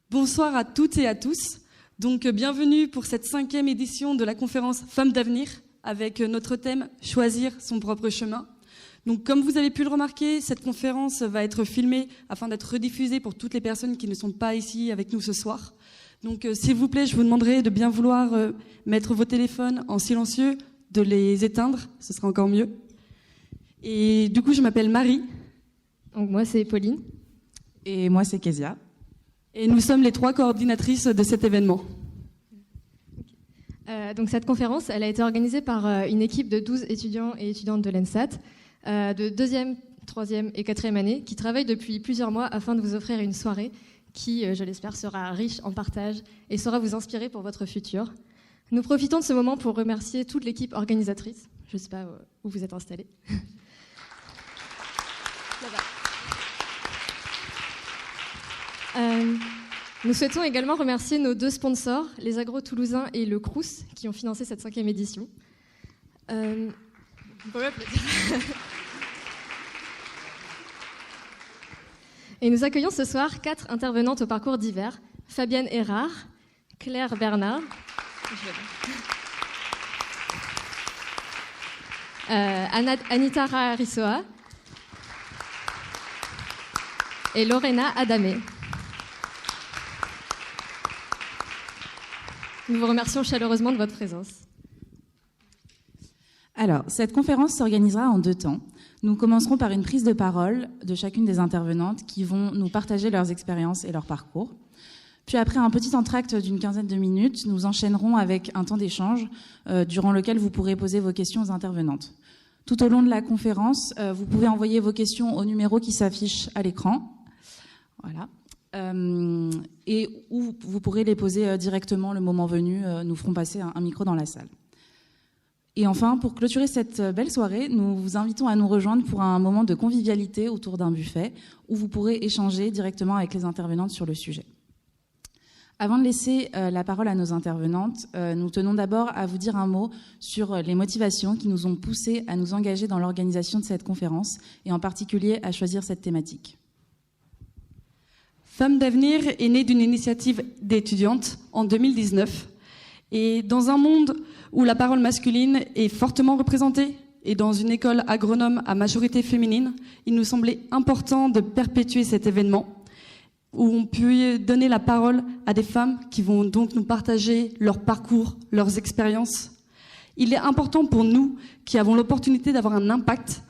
Bonsoir à toutes et à tous. Donc, bienvenue pour cette 5e édition de la conférence Femmes d'avenir avec notre thème « Choisir son propre chemin ». Donc, comme vous avez pu le remarquer, cette conférence va être filmée afin d'être rediffusée pour toutes les personnes qui ne sont pas ici avec nous ce soir. Donc, s'il vous plaît, je vous demanderai de bien vouloir mettre vos téléphones en silencieux, de les éteindre, ce sera encore mieux. Et du coup, je m'appelle Marie. Donc, moi, c'est Pauline. Et moi, c'est Kezia. Et nous sommes les 3 coordinatrices de cet événement. Donc cette conférence, elle a été organisée par une équipe de 12 étudiants et étudiantes de l'ENSAT, de 2e, 3e et 4e année, qui travaillent depuis plusieurs mois afin de vous offrir une soirée qui, je l'espère, sera riche en partage et saura vous inspirer pour votre futur. Nous profitons de ce moment pour remercier toute l'équipe organisatrice. Je ne sais pas où vous êtes installés. Nous souhaitons également remercier nos 2 sponsors, les Agro Toulousains et le Crous, qui ont financé cette 5e édition. Vous pouvez applaudir. Et nous accueillons ce soir 4 intervenantes au parcours divers. Fabienne Erard, Claire Bernard, Anita Rarisoa et Lorena Adamé. Nous vous remercions chaleureusement de votre présence. Alors, cette conférence s'organisera en 2 temps. Nous commencerons par une prise de parole de chacune des intervenantes qui vont nous partager leurs expériences et leur parcours. Puis après un petit entracte d'une quinzaine de minutes, nous enchaînerons avec un temps d'échange durant lequel vous pourrez poser vos questions aux intervenantes. Tout au long de la conférence, vous pouvez envoyer vos questions au numéro qui s'affiche à l'écran. Voilà. Et où vous pourrez les poser directement le moment venu. Nous ferons passer un micro dans la salle. Et enfin, pour clôturer cette belle soirée, nous vous invitons à nous rejoindre pour un moment de convivialité autour d'un buffet où vous pourrez échanger directement avec les intervenantes sur le sujet. Avant de laisser la parole à nos intervenantes, nous tenons d'abord à vous dire un mot sur les motivations qui nous ont poussés à nous engager dans l'organisation de cette conférence et en particulier à choisir cette thématique. Femmes d'avenir est née d'une initiative d'étudiantes en 2019. Et dans un monde où la parole masculine est fortement représentée et dans une école agronome à majorité féminine, il nous semblait important de perpétuer cet événement où on peut donner la parole à des femmes qui vont donc nous partager leur parcours, leurs expériences. Il est important pour nous qui avons l'opportunité d'avoir un impact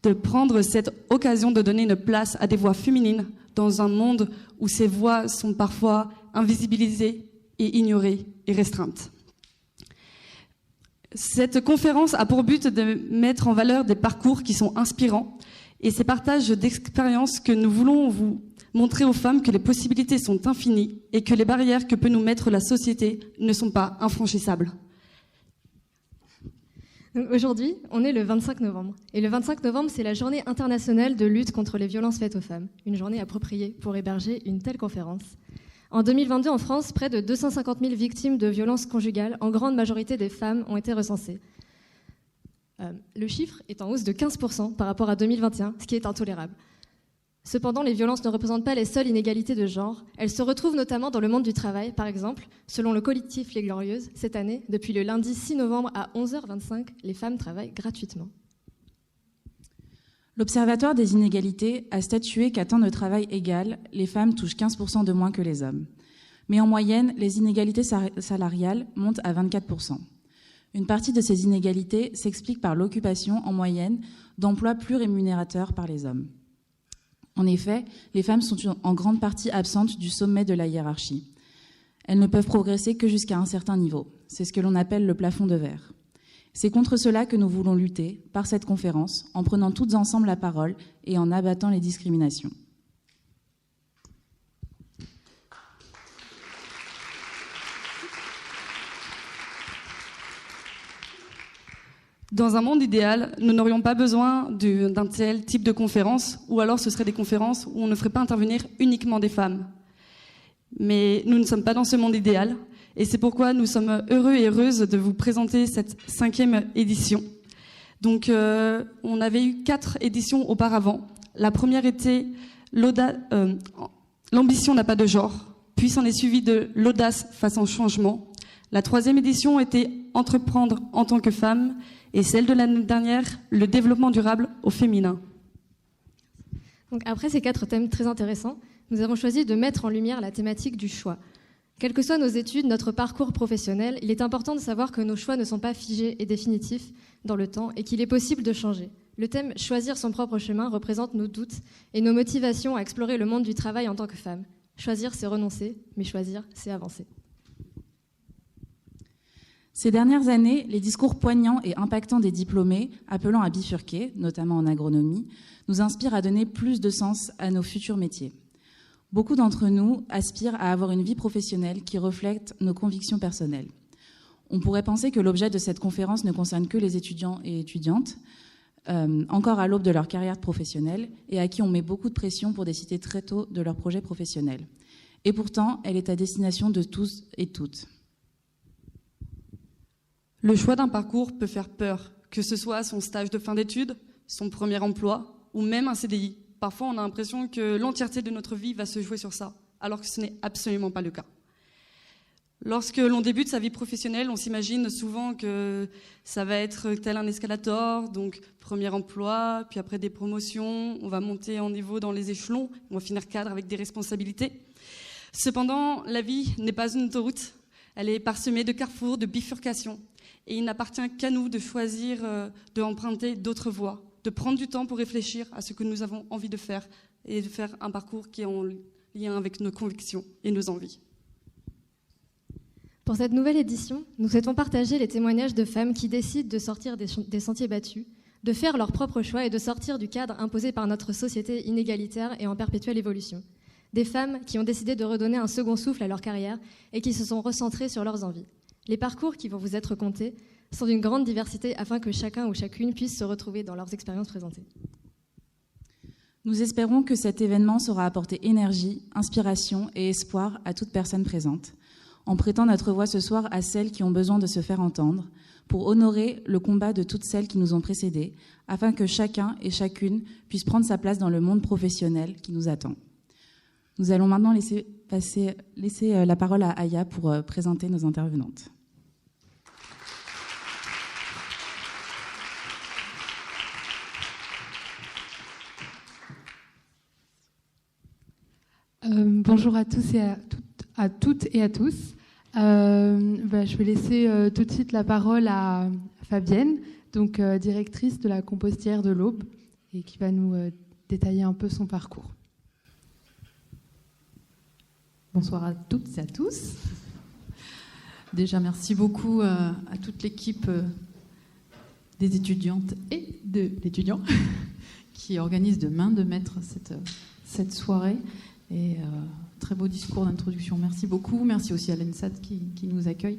de prendre cette occasion de donner une place à des voix féminines dans un monde où ces voix sont parfois invisibilisées et ignorées et restreintes. Cette conférence a pour but de mettre en valeur des parcours qui sont inspirants et ces partages d'expériences que nous voulons vous montrer aux femmes que les possibilités sont infinies et que les barrières que peut nous mettre la société ne sont pas infranchissables. Aujourd'hui, on est le 25 novembre. Et le 25 novembre, c'est la journée internationale de lutte contre les violences faites aux femmes. Une journée appropriée pour héberger une telle conférence. En 2022, en France, près de 250 000 victimes de violences conjugales, en grande majorité des femmes, ont été recensées. Le chiffre est en hausse de 15% par rapport à 2021, ce qui est intolérable. Cependant, les violences ne représentent pas les seules inégalités de genre. Elles se retrouvent notamment dans le monde du travail. Par exemple, selon le collectif Les Glorieuses, cette année, depuis le lundi 6 novembre à 11h25, les femmes travaillent gratuitement. L'Observatoire des inégalités a statué qu'à temps de travail égal, les femmes touchent 15% de moins que les hommes. Mais en moyenne, les inégalités salariales montent à 24%. Une partie de ces inégalités s'explique par l'occupation, en moyenne, d'emplois plus rémunérateurs par les hommes. En effet, les femmes sont en grande partie absentes du sommet de la hiérarchie. Elles ne peuvent progresser que jusqu'à un certain niveau. C'est ce que l'on appelle le plafond de verre. C'est contre cela que nous voulons lutter, par cette conférence, en prenant toutes ensemble la parole et en abattant les discriminations. Dans un monde idéal, nous n'aurions pas besoin d'un tel type de conférence, ou alors ce seraient des conférences où on ne ferait pas intervenir uniquement des femmes. Mais nous ne sommes pas dans ce monde idéal, et c'est pourquoi nous sommes heureux et heureuses de vous présenter cette 5e édition. Donc, on avait eu 4 éditions auparavant. La première était l'ambition n'a pas de genre. Puis s'en est suivi de l'audace face au changement. La 3e édition était entreprendre en tant que femme et celle de l'année dernière, le développement durable au féminin. Donc après ces 4 thèmes très intéressants, nous avons choisi de mettre en lumière la thématique du choix. Quelles que soient nos études, notre parcours professionnel, il est important de savoir que nos choix ne sont pas figés et définitifs dans le temps et qu'il est possible de changer. Le thème « Choisir son propre chemin » représente nos doutes et nos motivations à explorer le monde du travail en tant que femme. Choisir, c'est renoncer, mais choisir, c'est avancer. Ces dernières années, les discours poignants et impactants des diplômés, appelant à bifurquer, notamment en agronomie, nous inspirent à donner plus de sens à nos futurs métiers. Beaucoup d'entre nous aspirent à avoir une vie professionnelle qui reflète nos convictions personnelles. On pourrait penser que l'objet de cette conférence ne concerne que les étudiants et étudiantes, encore à l'aube de leur carrière professionnelle, et à qui on met beaucoup de pression pour décider très tôt de leur projet professionnel. Et pourtant, elle est à destination de tous et toutes. Le choix d'un parcours peut faire peur, que ce soit son stage de fin d'études, son premier emploi ou même un CDI. Parfois, on a l'impression que l'entièreté de notre vie va se jouer sur ça, alors que ce n'est absolument pas le cas. Lorsque l'on débute sa vie professionnelle, on s'imagine souvent que ça va être tel un escalator, donc premier emploi, puis après des promotions, on va monter en niveau dans les échelons, on va finir cadre avec des responsabilités. Cependant, la vie n'est pas une autoroute, elle est parsemée de carrefours, de bifurcations, et il n'appartient qu'à nous de choisir d'emprunter d'autres voies, de prendre du temps pour réfléchir à ce que nous avons envie de faire et de faire un parcours qui est en lien avec nos convictions et nos envies. Pour cette nouvelle édition, nous souhaitons partager les témoignages de femmes qui décident de sortir des sentiers battus, de faire leurs propres choix et de sortir du cadre imposé par notre société inégalitaire et en perpétuelle évolution. Des femmes qui ont décidé de redonner un second souffle à leur carrière et qui se sont recentrées sur leurs envies. Les parcours qui vont vous être contés sont d'une grande diversité afin que chacun ou chacune puisse se retrouver dans leurs expériences présentées. Nous espérons que cet événement saura apporter énergie, inspiration et espoir à toute personne présente, en prêtant notre voix ce soir à celles qui ont besoin de se faire entendre, pour honorer le combat de toutes celles qui nous ont précédées, afin que chacun et chacune puisse prendre sa place dans le monde professionnel qui nous attend. Nous allons maintenant laisser la parole à Aya pour présenter nos intervenantes. Bonjour à tous et à toutes et à tous. Je vais laisser tout de suite la parole à Fabienne, donc directrice de la compostière de l'Aube, et qui va nous détailler un peu son parcours. Bonsoir à toutes et à tous. Déjà, merci beaucoup à toute l'équipe des étudiantes et de l'étudiant qui organise de main de maître cette soirée. Et très beau discours d'introduction. Merci beaucoup. Merci aussi à l'ENSAT qui nous accueille.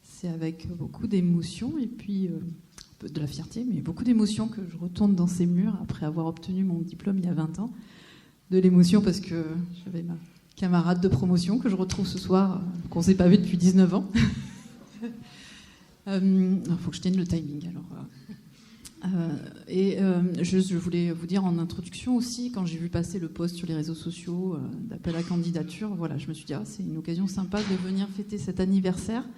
C'est avec beaucoup d'émotion et puis un peu de la fierté, mais beaucoup d'émotion que je retourne dans ces murs après avoir obtenu mon diplôme il y a 20 ans. De l'émotion parce que j'avais ma camarade de promotion que je retrouve ce soir, qu'on ne s'est pas vu depuis 19 ans. Il faut que je tienne le timing. Alors, je voulais vous dire en introduction aussi, quand j'ai vu passer le post sur les réseaux sociaux d'appel à candidature, voilà, je me suis dit c'est une occasion sympa de venir fêter cet anniversaire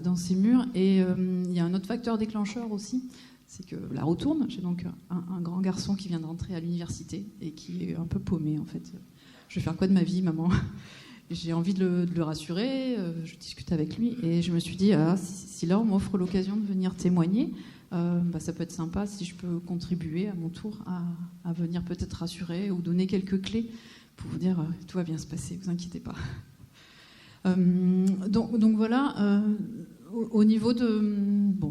dans ces murs. Et il y a un autre facteur déclencheur aussi, c'est que la roue tourne. J'ai donc un grand garçon qui vient de rentrer à l'université et qui est un peu paumé en fait. Je vais faire quoi de ma vie, maman ? J'ai envie de le rassurer, je discute avec lui et je me suis dit, si là on m'offre l'occasion de venir témoigner, ça peut être sympa si je peux contribuer à mon tour à venir peut-être rassurer ou donner quelques clés pour vous dire tout va bien se passer, vous inquiétez pas. Donc voilà, au niveau de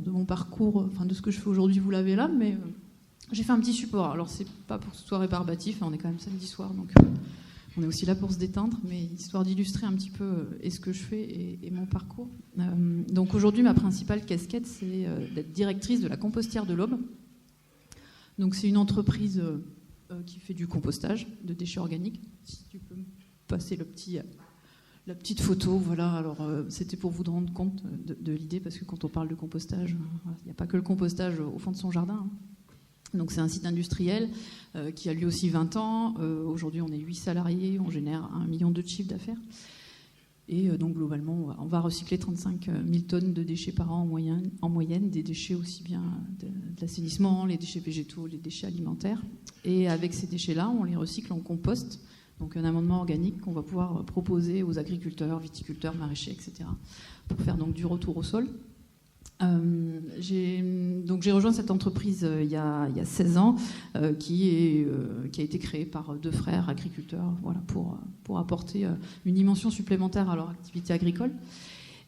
mon parcours, enfin de ce que je fais aujourd'hui, vous l'avez là, mais j'ai fait un petit support. Alors c'est pas pour ce soir rébarbatif, on est quand même samedi soir, donc on est aussi là pour se détendre, mais histoire d'illustrer un petit peu ce que je fais et mon parcours. Donc aujourd'hui, ma principale casquette, c'est d'être directrice de la compostière de l'Aube. Donc c'est une entreprise qui fait du compostage de déchets organiques. Si tu peux me passer la petite photo, voilà. Alors c'était pour vous rendre compte de l'idée, parce que quand on parle de compostage, il n'y a pas que le compostage au fond de son jardin. Donc c'est un site industriel qui a lui aussi 20 ans. Aujourd'hui, on est 8 salariés, on génère 1 million de chiffre d'affaires. Et donc globalement, on va recycler 35 000 tonnes de déchets par an en moyenne, des déchets aussi bien de l'assainissement, les déchets végétaux, les déchets alimentaires. Et avec ces déchets-là, on les recycle en compost, donc un amendement organique qu'on va pouvoir proposer aux agriculteurs, viticulteurs, maraîchers, etc., pour faire donc du retour au sol. J'ai rejoint cette entreprise il y a 16 ans qui a été créée par 2 frères agriculteurs, voilà, pour apporter une dimension supplémentaire à leur activité agricole.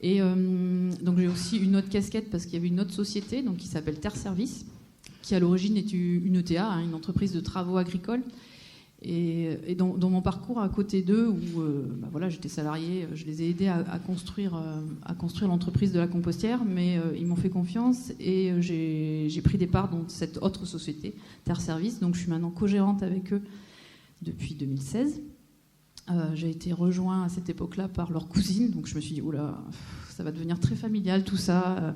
Et donc j'ai aussi une autre casquette parce qu'il y avait une autre société donc, qui s'appelle Terre Service, qui à l'origine est une ETA, une entreprise de travaux agricoles. Et dans mon parcours à côté d'eux, où voilà, j'étais salariée, je les ai aidés à construire l'entreprise de la compostière, mais ils m'ont fait confiance et j'ai pris des parts dans cette autre société, Terre Service. Donc je suis maintenant co-gérante avec eux depuis 2016. J'ai été rejointe à cette époque-là par leur cousine, donc je me suis dit, oula, ça va devenir très familial tout ça.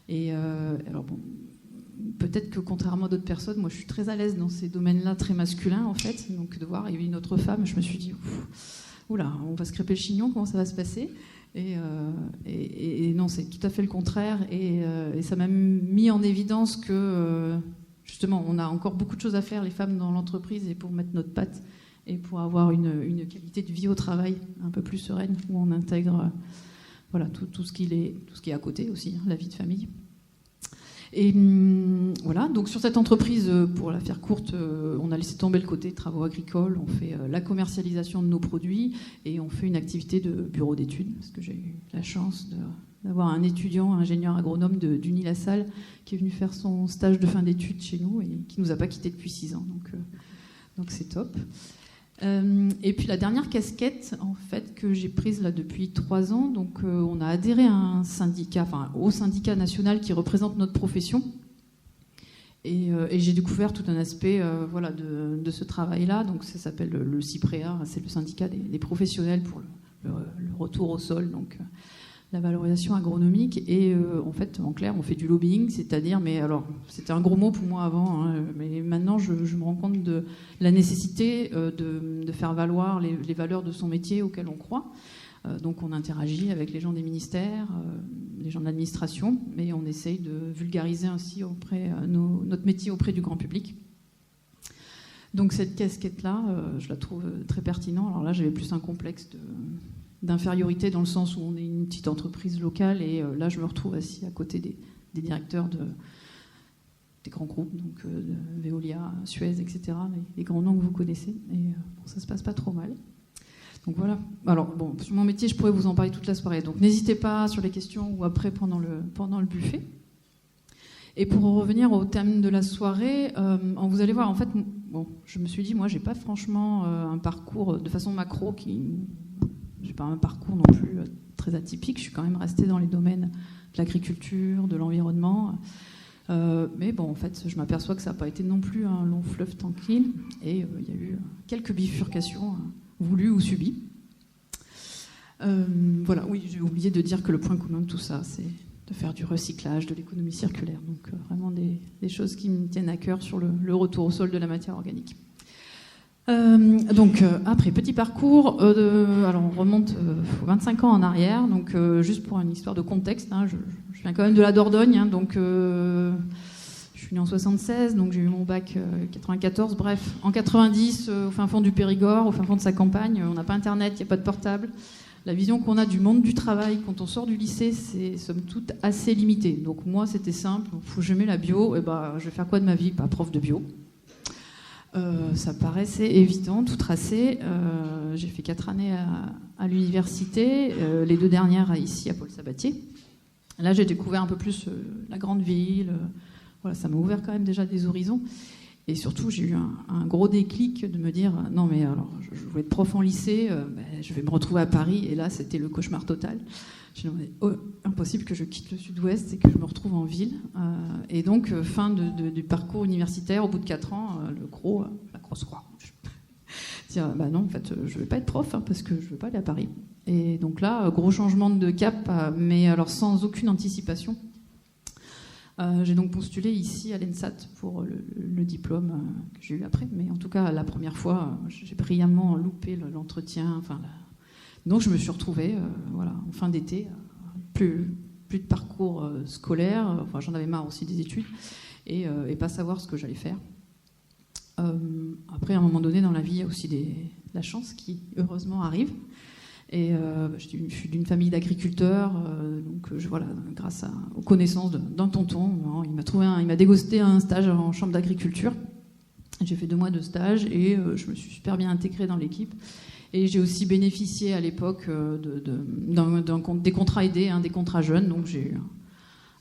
Alors bon, peut-être que contrairement à d'autres personnes, moi je suis très à l'aise dans ces domaines-là très masculins en fait, donc de voir arriver une autre femme, je me suis dit oula, on va se crêper le chignon, comment ça va se passer, et non, c'est tout à fait le contraire, et ça m'a mis en évidence que justement on a encore beaucoup de choses à faire les femmes dans l'entreprise et pour mettre notre patte et pour avoir une qualité de vie au travail un peu plus sereine, où on intègre voilà, tout ce qui est à côté aussi, la vie de famille. Et voilà, donc sur cette entreprise, pour la faire courte, on a laissé tomber le côté travaux agricoles, on fait la commercialisation de nos produits et on fait une activité de bureau d'études, parce que j'ai eu la chance d'avoir un étudiant, un ingénieur agronome d'Uni-la-Salle qui est venu faire son stage de fin d'études chez nous et qui ne nous a pas quittés depuis 6 ans, donc c'est top. Et puis la dernière casquette en fait que j'ai prise là depuis 3 ans, donc on a adhéré à un syndicat, au syndicat national qui représente notre profession, et j'ai découvert tout un aspect voilà, de ce travail-là. Donc ça s'appelle le CIPREA, c'est le syndicat des professionnels pour le retour au sol, donc la valorisation agronomique. Et en fait, en clair, on fait du lobbying, c'est-à-dire, mais alors, c'était un gros mot pour moi avant, mais maintenant, je me rends compte de la nécessité de faire valoir les valeurs de son métier auxquelles on croit. Donc, on interagit avec les gens des ministères, les gens de l'administration, mais on essaye de vulgariser ainsi notre métier auprès du grand public. Donc, cette casquette-là, je la trouve très pertinente. Alors là, j'avais plus un complexe d'infériorité dans le sens où on est une petite entreprise locale et là je me retrouve assis à côté des directeurs des grands groupes, donc de Veolia, Suez, etc., les grands noms que vous connaissez, et ça se passe pas trop mal. Donc voilà. Alors bon, sur mon métier je pourrais vous en parler toute la soirée, donc n'hésitez pas sur les questions ou après pendant le buffet. Et pour revenir au thème de la soirée, vous allez voir, en fait, bon, je me suis dit, moi j'ai pas franchement un parcours de façon macro j'ai pas un parcours non plus très atypique, je suis quand même restée dans les domaines de l'agriculture, de l'environnement. Mais bon, en fait, je m'aperçois que ça n'a pas été non plus un long fleuve tranquille. Et il y a eu quelques bifurcations voulues ou subies. Voilà, oui, j'ai oublié de dire que le point commun de tout ça, c'est de faire du recyclage, de l'économie circulaire. Donc vraiment des choses qui me tiennent à cœur sur le retour au sol de la matière organique. Après, petit parcours, alors on remonte 25 ans en arrière, donc juste pour une histoire de contexte, je viens quand même de la Dordogne, donc je suis née en 76, donc j'ai eu mon bac 94, bref, en 90, au fin fond du Périgord, au fin fond de sa campagne, on n'a pas internet, il n'y a pas de portable. La vision qu'on a du monde du travail quand on sort du lycée, c'est somme toute assez limité. Donc moi, c'était simple, faut que j'aimais la bio, et je vais faire quoi de ma vie? Pas prof de bio. Ça paraissait évident, tout tracé. J'ai fait 4 années à l'université, les 2 dernières ici à Paul Sabatier. Là, j'ai découvert un peu plus la grande ville. Voilà, ça m'a ouvert quand même déjà des horizons. Et surtout, j'ai eu un gros déclic de me dire non, mais alors, je voulais être prof en lycée, je vais me retrouver à Paris. Et là, c'était le cauchemar total. J'ai dit impossible que je quitte le Sud-Ouest et que je me retrouve en ville. Et donc, fin du parcours universitaire, au bout de 4 ans, la grosse croix rouge. Dire, non, en fait, je ne vais pas être prof parce que je ne veux pas aller à Paris. Et donc là, gros changement de cap, mais alors sans aucune anticipation. J'ai donc postulé ici à l'ENSAT pour le diplôme que j'ai eu après. Mais en tout cas, la première fois, j'ai brillamment loupé l'entretien, Donc je me suis retrouvée en fin d'été, plus de parcours scolaire, enfin j'en avais marre aussi des études, et pas savoir ce que j'allais faire. Après, à un moment donné dans la vie, il y a aussi la chance qui heureusement arrive. Et je suis d'une famille d'agriculteurs, donc grâce aux connaissances d'un tonton, il m'a dégosté un stage en chambre d'agriculture. J'ai fait 2 mois de stage et je me suis super bien intégrée dans l'équipe. Et j'ai aussi bénéficié à l'époque des contrats aidés, des contrats jeunes. Donc j'ai eu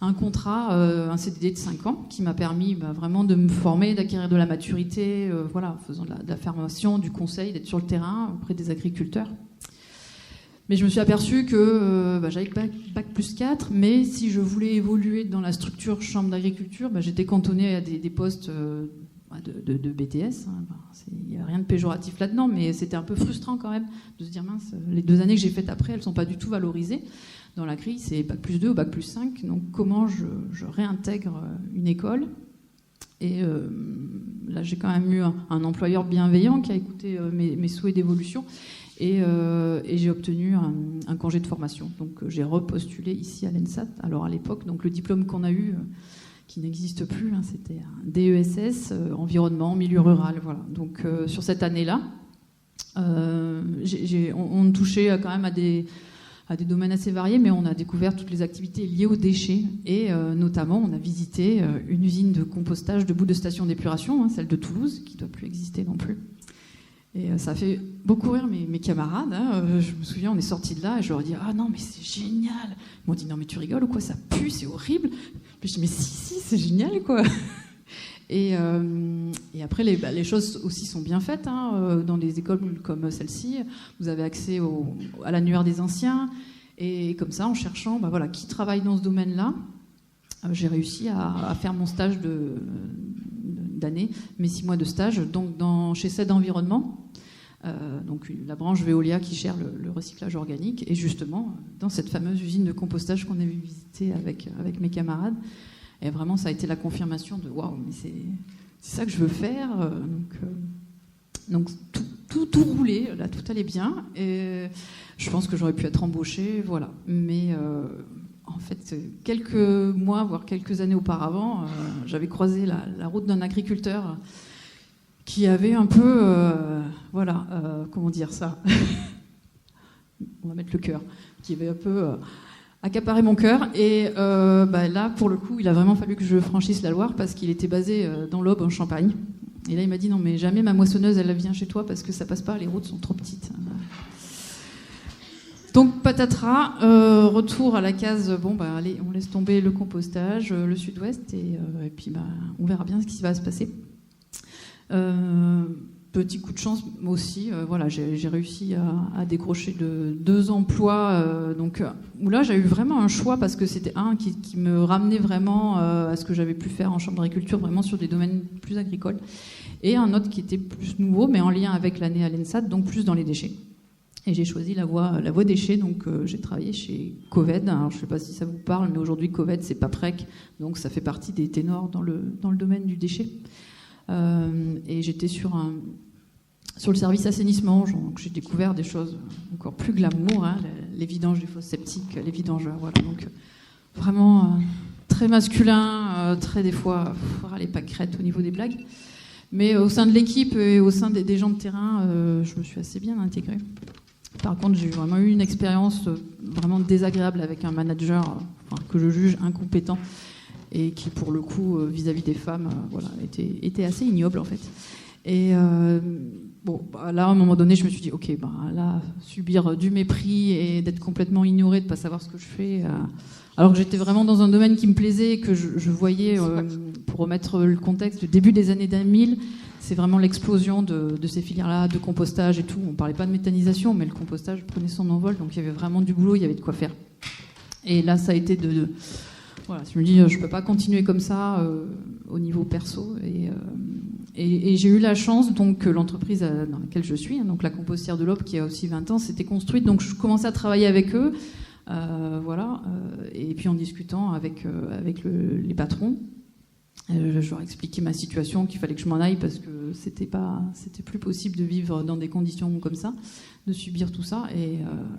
un contrat, un CDD de 5 ans qui m'a permis vraiment de me former, d'acquérir de la maturité, en faisant de la formation, du conseil, d'être sur le terrain auprès des agriculteurs. Mais je me suis aperçue que j'avais bac plus 4, mais si je voulais évoluer dans la structure chambre d'agriculture, j'étais cantonnée à des postes de BTS. Il n'y a rien de péjoratif là-dedans, mais c'était un peu frustrant quand même de se dire, mince, les 2 années que j'ai faites après, elles ne sont pas du tout valorisées. Dans la grille, c'est bac plus 2 ou bac plus 5, donc comment je réintègre une école ? Et là, j'ai quand même eu un employeur bienveillant qui a écouté mes souhaits d'évolution. Et j'ai obtenu un congé de formation. Donc j'ai repostulé ici à l'ENSAT. Alors à l'époque, donc le diplôme qu'on a eu, qui n'existe plus, c'était un DESS, environnement, milieu rural. Voilà. Donc sur cette année-là, on touchait quand même à des domaines assez variés, mais on a découvert toutes les activités liées aux déchets. Et notamment, on a visité une usine de compostage de boues de station d'épuration, celle de Toulouse, qui ne doit plus exister non plus. Et ça a fait beaucoup rire mes camarades. Je me souviens, on est sortis de là et je leur ai dit « Ah non, mais c'est génial !» Ils m'ont dit « Non, mais tu rigoles ou quoi ? Ça pue, c'est horrible !» Puis je dis « Mais si, c'est génial, quoi !» Et après, les choses aussi sont bien faites. Dans des écoles comme celle-ci, vous avez accès à l'annuaire des anciens. Et comme ça, en cherchant qui travaille dans ce domaine-là, j'ai réussi à faire mon stage d'année, mes 6 mois de stage, donc chez CED Environnement, donc la branche Veolia qui gère le recyclage organique, et justement dans cette fameuse usine de compostage qu'on avait visitée avec mes camarades. Et vraiment, ça a été la confirmation de waouh, mais c'est ça que je veux faire. Donc tout roulait, là, tout allait bien. Et je pense que j'aurais pu être embauchée, voilà. Mais en fait, quelques mois, voire quelques années auparavant, j'avais croisé la route d'un agriculteur qui avait un peu, comment dire ça, on va mettre le cœur, qui avait un peu accaparé mon cœur. Et là, pour le coup, il a vraiment fallu que je franchisse la Loire parce qu'il était basé dans l'Aube, en Champagne. Et là, il m'a dit, non, mais jamais ma moissonneuse, elle vient chez toi parce que ça passe pas, les routes sont trop petites. Donc patatras, retour à la case, allez, on laisse tomber le compostage, le sud-ouest, et puis on verra bien ce qui va se passer. Petit coup de chance, moi aussi, j'ai réussi à décrocher 2 emplois, où là j'ai eu vraiment un choix parce que c'était un qui me ramenait vraiment à ce que j'avais pu faire en chambre d'agriculture, vraiment sur des domaines plus agricoles, et un autre qui était plus nouveau, mais en lien avec l'année à l'ENSAT, donc plus dans les déchets. Et j'ai choisi la voie déchets, donc j'ai travaillé chez Coved. Alors je ne sais pas si ça vous parle, mais aujourd'hui Coved c'est Paprec, donc ça fait partie des ténors dans le domaine du déchet. Et j'étais sur le service assainissement, donc j'ai découvert des choses encore plus glamour, les vidanges des fosses septiques, les vidangeurs, voilà. Donc vraiment très masculin, très des fois les pâquerettes au niveau des blagues. Mais au sein de l'équipe et au sein des gens de terrain, je me suis assez bien intégrée. Par contre, j'ai vraiment eu une expérience vraiment désagréable avec un manager que je juge incompétent et qui, pour le coup, vis-à-vis des femmes, était assez ignoble, en fait. Et là, à un moment donné, je me suis dit, ok, là, subir du mépris et d'être complètement ignorée, de ne pas savoir ce que je fais, alors que j'étais vraiment dans un domaine qui me plaisait, que je voyais, pour remettre le contexte, le début des années 2000, c'est vraiment l'explosion de ces filières-là, de compostage et tout. On ne parlait pas de méthanisation, mais le compostage prenait son envol, donc il y avait vraiment du boulot, il y avait de quoi faire. Et là, ça a été voilà, je me dis, je ne peux pas continuer comme ça au niveau perso. Et j'ai eu la chance, donc, que l'entreprise dans laquelle je suis, donc la compostière de l'Aube, qui a aussi 20 ans, s'était construite. Donc je commençais à travailler avec eux, et puis en discutant avec les patrons. Je leur ai expliqué ma situation, qu'il fallait que je m'en aille parce que c'était plus possible de vivre dans des conditions comme ça, de subir tout ça.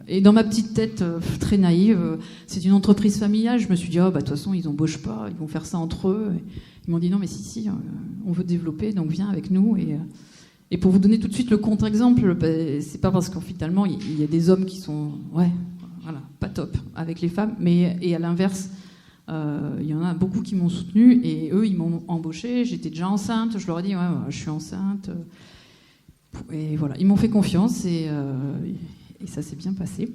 Et dans ma petite tête très naïve, c'est une entreprise familiale. Je me suis dit, de toute façon, ils n'embauchent pas, ils vont faire ça entre eux. Et ils m'ont dit, non, mais si, on veut développer, donc viens avec nous. Et pour vous donner tout de suite le contre-exemple, c'est pas parce qu'en finalement, il y a des hommes qui sont pas top avec les femmes, et à l'inverse, il y en a beaucoup qui m'ont soutenue et eux ils m'ont embauchée. J'étais déjà enceinte, je leur ai dit je suis enceinte et voilà, ils m'ont fait confiance et ça s'est bien passé.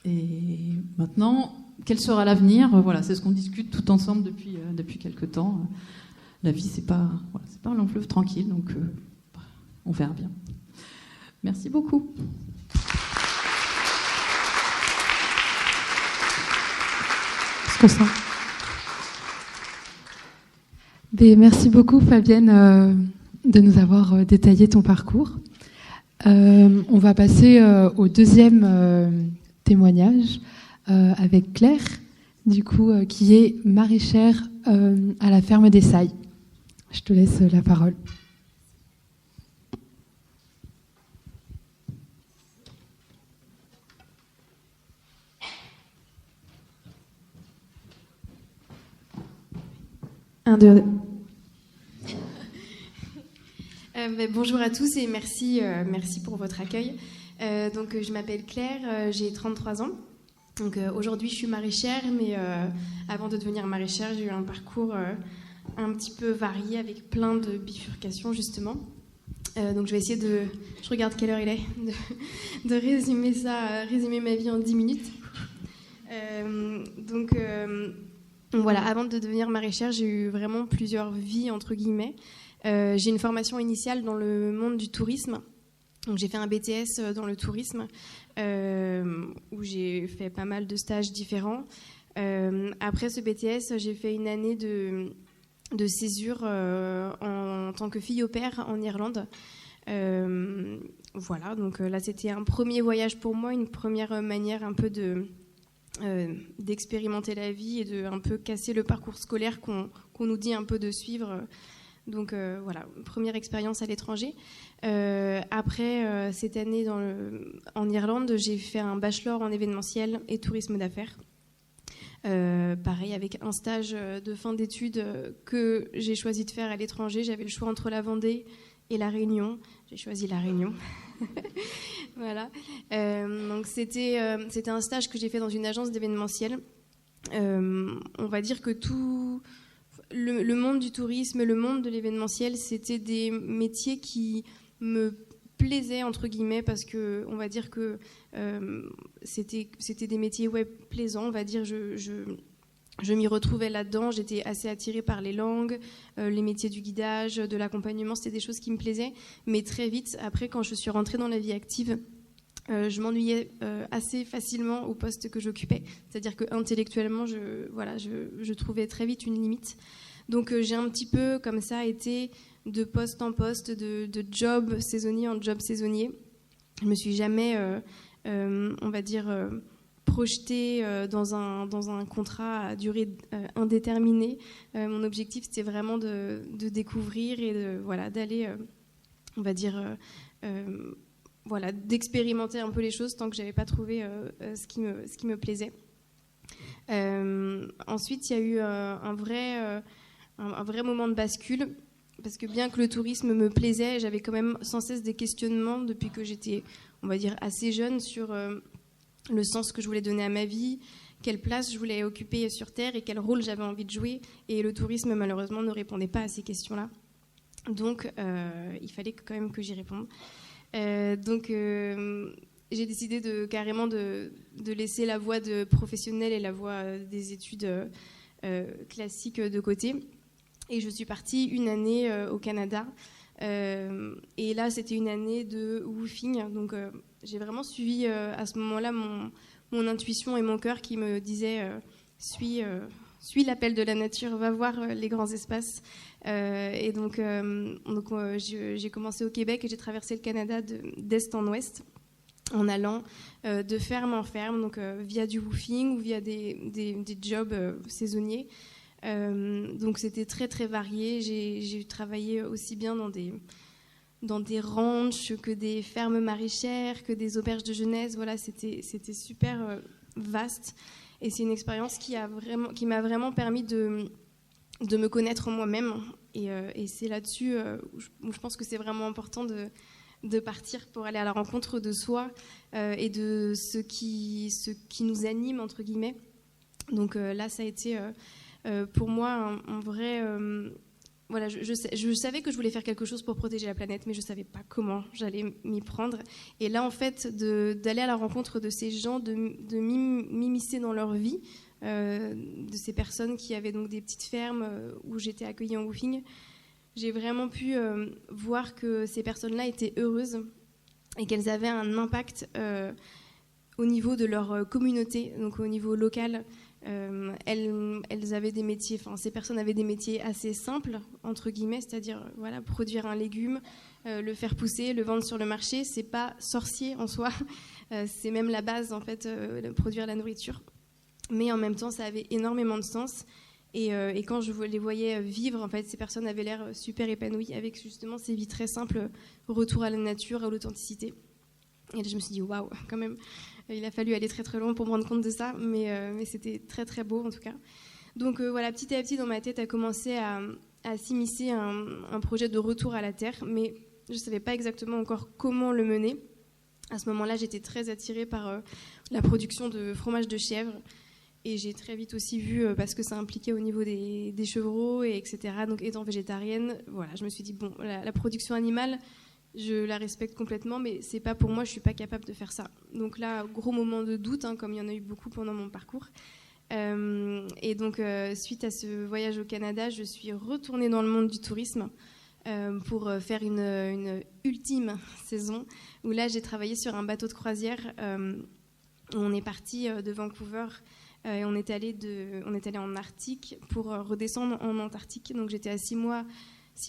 Et maintenant, quel sera l'avenir? Voilà, c'est ce qu'on discute tout ensemble depuis quelques temps. La vie c'est pas un long fleuve tranquille, donc on verra bien. Merci beaucoup. Merci beaucoup Fabienne de nous avoir détaillé ton parcours. On va passer au deuxième témoignage avec Claire, du coup, qui est maraîchère à la ferme des Sailles. Je te laisse la parole. Bonjour à tous et merci pour votre accueil. Donc, je m'appelle Claire, j'ai 33 ans. Donc, aujourd'hui, je suis maraîchère, mais avant de devenir maraîchère, j'ai eu un parcours un petit peu varié avec plein de bifurcations, justement. Donc, je vais essayer je regarde quelle heure il est, de résumer ma vie en 10 minutes. Donc, voilà, avant de devenir maraîchère, j'ai eu vraiment plusieurs vies, entre guillemets. J'ai une formation initiale dans le monde du tourisme. Donc, j'ai fait un BTS dans le tourisme, où j'ai fait pas mal de stages différents. Après ce BTS, j'ai fait une année de césure en tant que fille au pair en Irlande. Voilà, donc là, c'était un premier voyage pour moi, une première manière un peu d'expérimenter la vie et de un peu casser le parcours scolaire qu'on nous dit un peu de suivre. Donc voilà, première expérience à l'étranger. Après cette année en Irlande, j'ai fait un bachelor en événementiel et tourisme d'affaires. Pareil, avec un stage de fin d'études que j'ai choisi de faire à l'étranger. J'avais le choix entre la Vendée et la Réunion. J'ai choisi la Réunion. Voilà. Donc c'était un stage que j'ai fait dans une agence d'événementiel. On va dire que tout le monde du tourisme, le monde de l'événementiel, c'était des métiers qui me plaisaient, entre guillemets, parce que on va dire que c'était des métiers plaisants, on va dire. Je m'y retrouvais là-dedans, j'étais assez attirée par les langues, les métiers du guidage, de l'accompagnement, c'était des choses qui me plaisaient. Mais très vite, après, quand je suis rentrée dans la vie active, je m'ennuyais assez facilement au poste que j'occupais. C'est-à-dire qu'intellectuellement, je trouvais très vite une limite. Donc j'ai un petit peu, comme ça, été de poste en poste, de job saisonnier en job saisonnier. Je ne me suis jamais, on va dire... projetée dans un contrat à durée indéterminée. Mon objectif, c'était vraiment de découvrir et d'aller, on va dire, d'expérimenter un peu les choses tant que je n'avais pas trouvé ce qui me plaisait. Ensuite, il y a eu un vrai moment de bascule, parce que bien que le tourisme me plaisait, j'avais quand même sans cesse des questionnements depuis que j'étais, on va dire, assez jeune sur... le sens que je voulais donner à ma vie, quelle place je voulais occuper sur Terre et quel rôle j'avais envie de jouer. Et le tourisme, malheureusement, ne répondait pas à ces questions-là. Donc, il fallait quand même que j'y réponde. Donc, j'ai décidé carrément de laisser la voie de professionnelle et la voie des études classiques de côté. Et je suis partie une année au Canada. Et là, c'était une année de woofing. Donc, j'ai vraiment suivi à ce moment-là mon intuition et mon cœur qui me disaient suis l'appel de la nature, va voir les grands espaces. Et donc j'ai commencé au Québec et j'ai traversé le Canada d'est en ouest en allant de ferme en ferme, donc via du woofing ou via des jobs saisonniers. Donc c'était très très varié. J'ai travaillé aussi bien dans des ranchs que des fermes maraîchères, que des auberges de jeunesse. Voilà, c'était super vaste. Et c'est une expérience qui m'a vraiment permis de me connaître moi-même. Et c'est là-dessus où je pense que c'est vraiment important de partir pour aller à la rencontre de soi et de ce qui nous anime, entre guillemets. Donc là, ça a été pour moi un vrai... voilà, je savais que je voulais faire quelque chose pour protéger la planète, mais je ne savais pas comment j'allais m'y prendre. Et là, en fait, d'aller à la rencontre de ces gens, de m'immiscer dans leur vie, de ces personnes qui avaient donc des petites fermes où j'étais accueillie en woofing, j'ai vraiment pu voir que ces personnes-là étaient heureuses et qu'elles avaient un impact au niveau de leur communauté, donc au niveau local. Elles avaient des métiers, enfin ces personnes avaient des métiers assez simples entre guillemets, c'est-à-dire voilà, produire un légume, le faire pousser, le vendre sur le marché. C'est pas sorcier en soi, c'est même la base en fait, de produire la nourriture. Mais en même temps, ça avait énormément de sens. Et quand je les voyais vivre, en fait, ces personnes avaient l'air super épanouies avec justement ces vies très simples, retour à la nature, à l'authenticité. Et là, je me suis dit waouh, quand même. Il a fallu aller très très loin pour me rendre compte de ça, mais c'était très très beau en tout cas. Donc voilà, petit à petit dans ma tête a commencé à s'immiscer un projet de retour à la terre, mais je ne savais pas exactement encore comment le mener. À ce moment-là, j'étais très attirée par la production de fromage de chèvre, et j'ai très vite aussi vu, parce que ça impliquait au niveau des chevreaux, et etc. Donc étant végétarienne, voilà, je me suis dit, bon, la production animale, je la respecte complètement, mais c'est pas pour moi, je suis pas capable de faire ça. Donc là, gros moment de doute, hein, comme il y en a eu beaucoup pendant mon parcours. Et donc, suite à ce voyage au Canada, je suis retournée dans le monde du tourisme pour faire une ultime saison, où là, j'ai travaillé sur un bateau de croisière. On est parti de Vancouver et on est allé en Arctique pour redescendre en Antarctique. Donc j'étais à 6 mois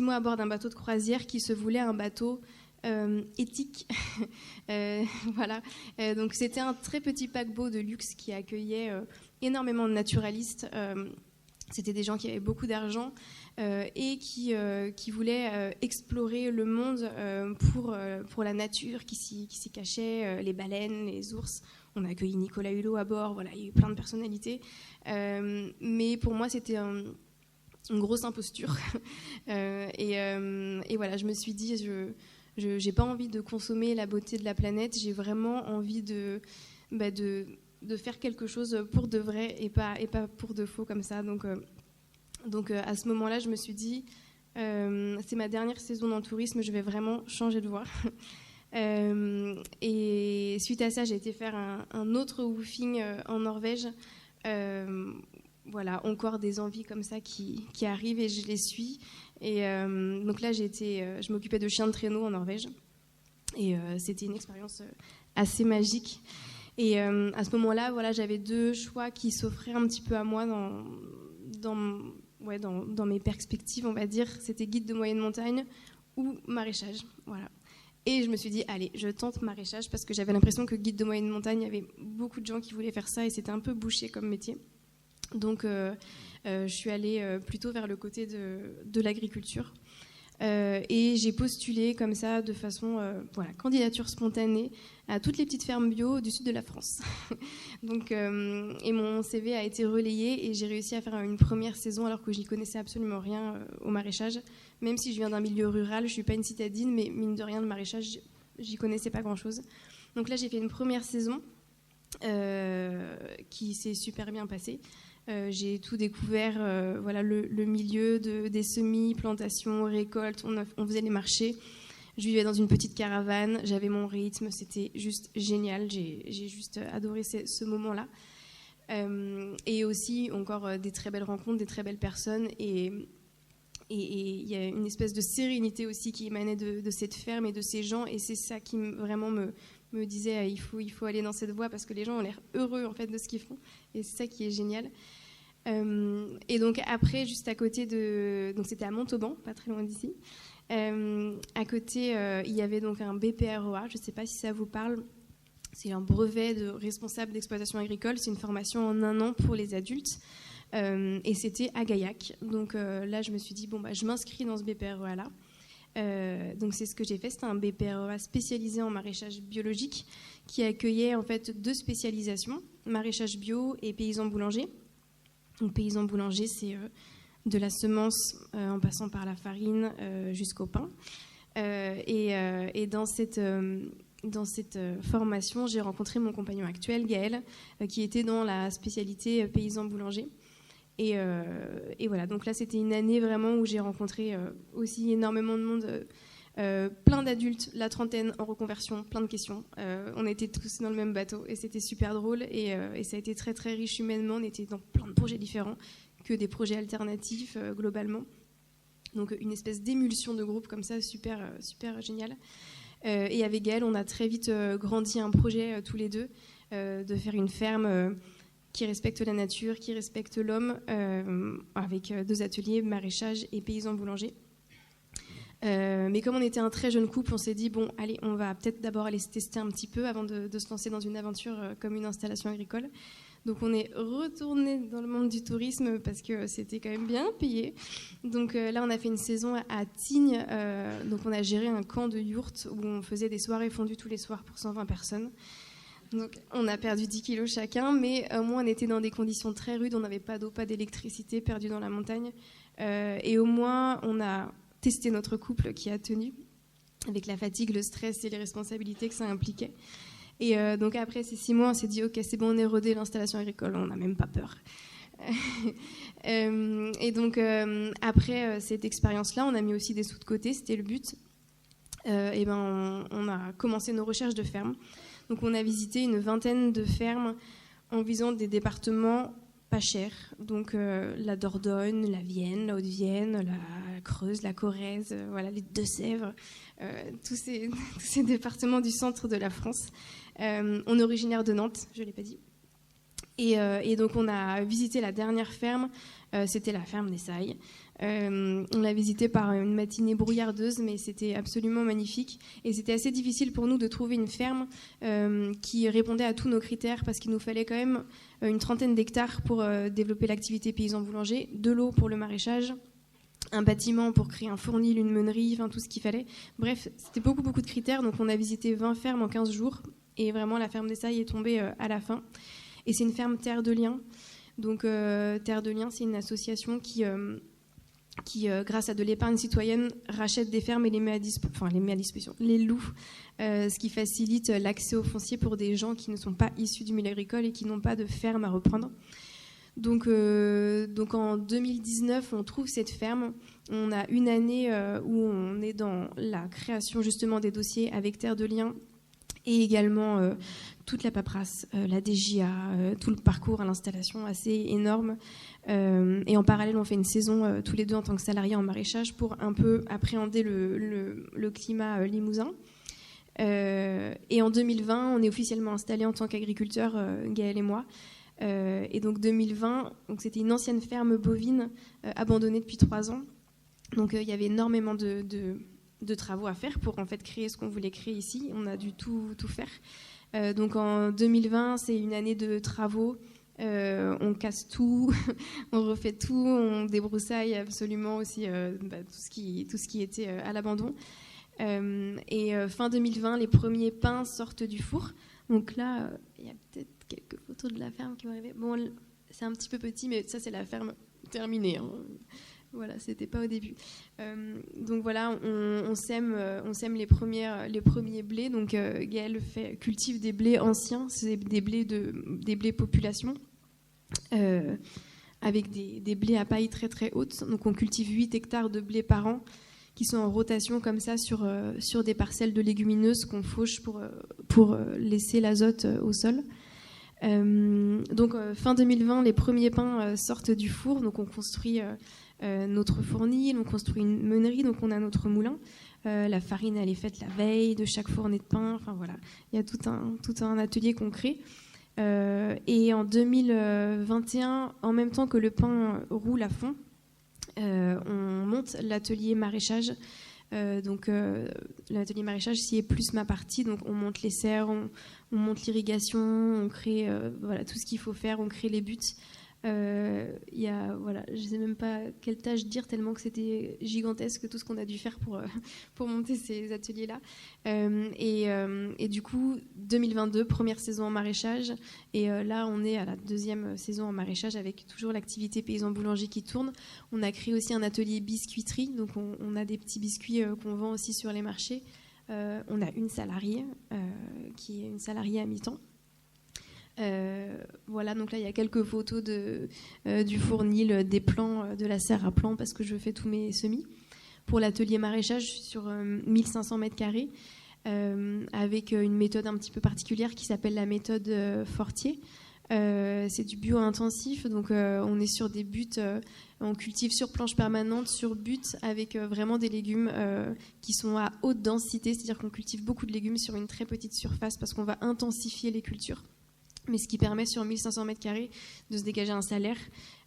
à bord d'un bateau de croisière qui se voulait un bateau éthique. Voilà. Donc c'était un très petit paquebot de luxe qui accueillait énormément de naturalistes. C'était des gens qui avaient beaucoup d'argent et qui voulaient explorer le monde pour la nature qui s'y cachait, les baleines, les ours. On a accueilli Nicolas Hulot à bord. Voilà, il y a eu plein de personnalités. Mais pour moi, c'était une grosse imposture. Et voilà, je me suis dit, je n'ai pas envie de consommer la beauté de la planète, j'ai vraiment envie de faire quelque chose pour de vrai et pas pour de faux comme ça. Donc à ce moment-là, je me suis dit, c'est ma dernière saison dans le tourisme, je vais vraiment changer de voie. Et suite à ça, j'ai été faire un autre woofing en Norvège. Voilà, encore des envies comme ça qui arrivent et je les suis. Et donc là, je m'occupais de chiens de traîneau en Norvège. Et c'était une expérience assez magique. Et à ce moment-là, voilà, j'avais 2 choix qui s'offraient un petit peu à moi dans mes perspectives, on va dire. C'était guide de moyenne montagne ou maraîchage. Voilà. Et je me suis dit, allez, je tente maraîchage parce que j'avais l'impression que guide de moyenne montagne, il y avait beaucoup de gens qui voulaient faire ça et c'était un peu bouché comme métier. Donc, je suis allée plutôt vers le côté de l'agriculture. Et j'ai postulé comme ça, de façon, candidature spontanée, à toutes les petites fermes bio du sud de la France. Donc, et mon CV a été relayé et j'ai réussi à faire une première saison alors que je n'y connaissais absolument rien au maraîchage. Même si je viens d'un milieu rural, je ne suis pas une citadine, mais mine de rien, le maraîchage, j'y connaissais pas grand-chose. Donc là, j'ai fait une première saison qui s'est super bien passée. J'ai tout découvert, le milieu des semis, plantations, récoltes, on faisait les marchés. Je vivais dans une petite caravane, j'avais mon rythme, c'était juste génial, j'ai juste adoré ce moment-là. Et aussi, encore des très belles rencontres, des très belles personnes, et il y a une espèce de sérénité aussi qui émanait de cette ferme et de ces gens, et c'est ça qui vraiment me disait il faut aller dans cette voie parce que les gens ont l'air heureux en fait de ce qu'ils font, et c'est ça qui est génial. Et donc après, juste à côté donc c'était à Montauban, pas très loin d'ici. À côté, il y avait donc un BPREA, je ne sais pas si ça vous parle. C'est un brevet de responsable d'exploitation agricole. C'est une formation en 1 an pour les adultes. et c'était à Gaillac. Donc là, je me suis dit, je m'inscris dans ce BPREA-là. Donc c'est ce que j'ai fait. C'était un BPREA spécialisé en maraîchage biologique qui accueillait en fait 2 spécialisations, maraîchage bio et paysan boulanger. Donc paysan boulanger, c'est de la semence en passant par la farine jusqu'au pain. Et dans cette formation, j'ai rencontré mon compagnon actuel, Gaël, qui était dans la spécialité paysan boulanger. Et voilà, donc là c'était une année vraiment où j'ai rencontré aussi énormément de monde, plein d'adultes, la trentaine en reconversion, plein de questions. On était tous dans le même bateau et c'était super drôle et ça a été très très riche humainement. On était dans plein de projets différents, que des projets alternatifs globalement. Donc une espèce d'émulsion de groupe comme ça, super génial. Et avec Gaël, on a très vite grandi un projet tous les deux, de faire une ferme qui respecte la nature, qui respecte l'homme, avec 2 ateliers, maraîchage et paysan boulanger. Mais comme on était un très jeune couple, on s'est dit, bon, allez, on va peut-être d'abord aller se tester un petit peu avant de se lancer dans une aventure comme une installation agricole. Donc on est retourné dans le monde du tourisme parce que c'était quand même bien payé. Donc là, on a fait une saison à Tignes. Donc on a géré un camp de yourtes où on faisait des soirées fondues tous les soirs pour 120 personnes. Donc on a perdu 10 kilos chacun, mais au moins on était dans des conditions très rudes. On n'avait pas d'eau, pas d'électricité, perdu dans la montagne. Et au moins, on a testé notre couple qui a tenu avec la fatigue, le stress et les responsabilités que ça impliquait. Et donc après ces 6 mois, on s'est dit ok, c'est bon, on est rodé, l'installation agricole, on n'a même pas peur. Et donc après cette expérience-là, on a mis aussi des sous de côté, c'était le but. Et on a commencé nos recherches de fermes. Donc on a visité une vingtaine de fermes en visant des départements pas chers. Donc la Dordogne, la Vienne, la Haute-Vienne, la Creuse, la Corrèze, voilà, les Deux-Sèvres, tous ces départements du centre de la France. On est originaire de Nantes, je ne l'ai pas dit. Et donc on a visité la dernière ferme, c'était la ferme des Sailles. On l'a visitée par une matinée brouillardeuse, mais c'était absolument magnifique. Et c'était assez difficile pour nous de trouver une ferme qui répondait à tous nos critères, parce qu'il nous fallait quand même une trentaine d'hectares pour développer l'activité paysan-boulanger, de l'eau pour le maraîchage, un bâtiment pour créer un fournil, une meunerie, enfin tout ce qu'il fallait. Bref, c'était beaucoup de critères. Donc on a visité 20 fermes en 15 jours. Et vraiment, la ferme des Sailles est tombée à la fin. Et c'est une ferme Terre de Liens. Donc Terre de Liens, c'est une association qui grâce à de l'épargne citoyenne, rachète des fermes et les met à disposition, les loue, ce qui facilite l'accès au foncier pour des gens qui ne sont pas issus du milieu agricole et qui n'ont pas de ferme à reprendre. Donc en 2019, on trouve cette ferme. On a une année où on est dans la création justement des dossiers avec Terre de Liens et également toute la paperasse, la DJA, tout le parcours à l'installation assez énorme. Et en parallèle, on fait une saison tous les deux en tant que salariés en maraîchage pour un peu appréhender le climat limousin. Et en 2020, on est officiellement installés en tant qu'agriculteurs, Gaël et moi. Et donc 2020, donc c'était une ancienne ferme bovine abandonnée depuis 3 ans. Donc il y avait énormément de travaux à faire pour en fait créer ce qu'on voulait créer ici. On a dû tout faire. Donc en 2020, c'est une année de travaux. On casse tout, on refait tout, on débroussaille absolument aussi tout ce qui était à l'abandon. Et fin 2020, les premiers pains sortent du four. Donc là, il y a peut-être quelques photos de la ferme qui vont arriver. Bon, c'est un petit peu petit, mais ça, c'est la ferme terminée. Hein. Voilà, c'était pas au début. Donc voilà, on sème les premiers blés. Donc Gaël cultive des blés anciens, c'est des blés population, avec des blés à paille très très haute. Donc on cultive 8 hectares de blé par an, qui sont en rotation comme ça sur des parcelles de légumineuses qu'on fauche pour laisser l'azote au sol. Donc fin 2020, les premiers pains sortent du four. Donc on construit notre fournil, on construit une meunerie, donc on a notre moulin. La farine, elle est faite la veille de chaque fournée de pain. Enfin voilà, il y a tout un atelier qu'on crée. Et en 2021, en même temps que le pain roule à fond, on monte l'atelier maraîchage. Donc l'atelier maraîchage, s'y est plus ma partie. Donc on monte les serres, on monte l'irrigation, on crée tout ce qu'il faut faire, on crée les buts. Voilà, je ne sais même pas quelle tâche dire tellement que c'était gigantesque tout ce qu'on a dû faire pour monter ces ateliers-là. Et du coup, 2022, première saison en maraîchage. Et là, on est à la deuxième saison en maraîchage avec toujours l'activité paysan boulanger qui tourne. On a créé aussi un atelier biscuiterie. Donc, on a des petits biscuits qu'on vend aussi sur les marchés. On a une salariée qui est une salariée à mi-temps. Voilà, donc là il y a quelques photos du fournil, des plants, de la serre à plants parce que je fais tous mes semis. Pour l'atelier maraîchage, je suis sur 1500 mètres carrés avec une méthode un petit peu particulière qui s'appelle la méthode Fortier. C'est du bio-intensif, donc on est sur des buttes, on cultive sur planche permanente, sur butte, avec vraiment des légumes qui sont à haute densité, c'est-à-dire qu'on cultive beaucoup de légumes sur une très petite surface parce qu'on va intensifier les cultures. Mais ce qui permet sur 1500 mètres carrés de se dégager un salaire,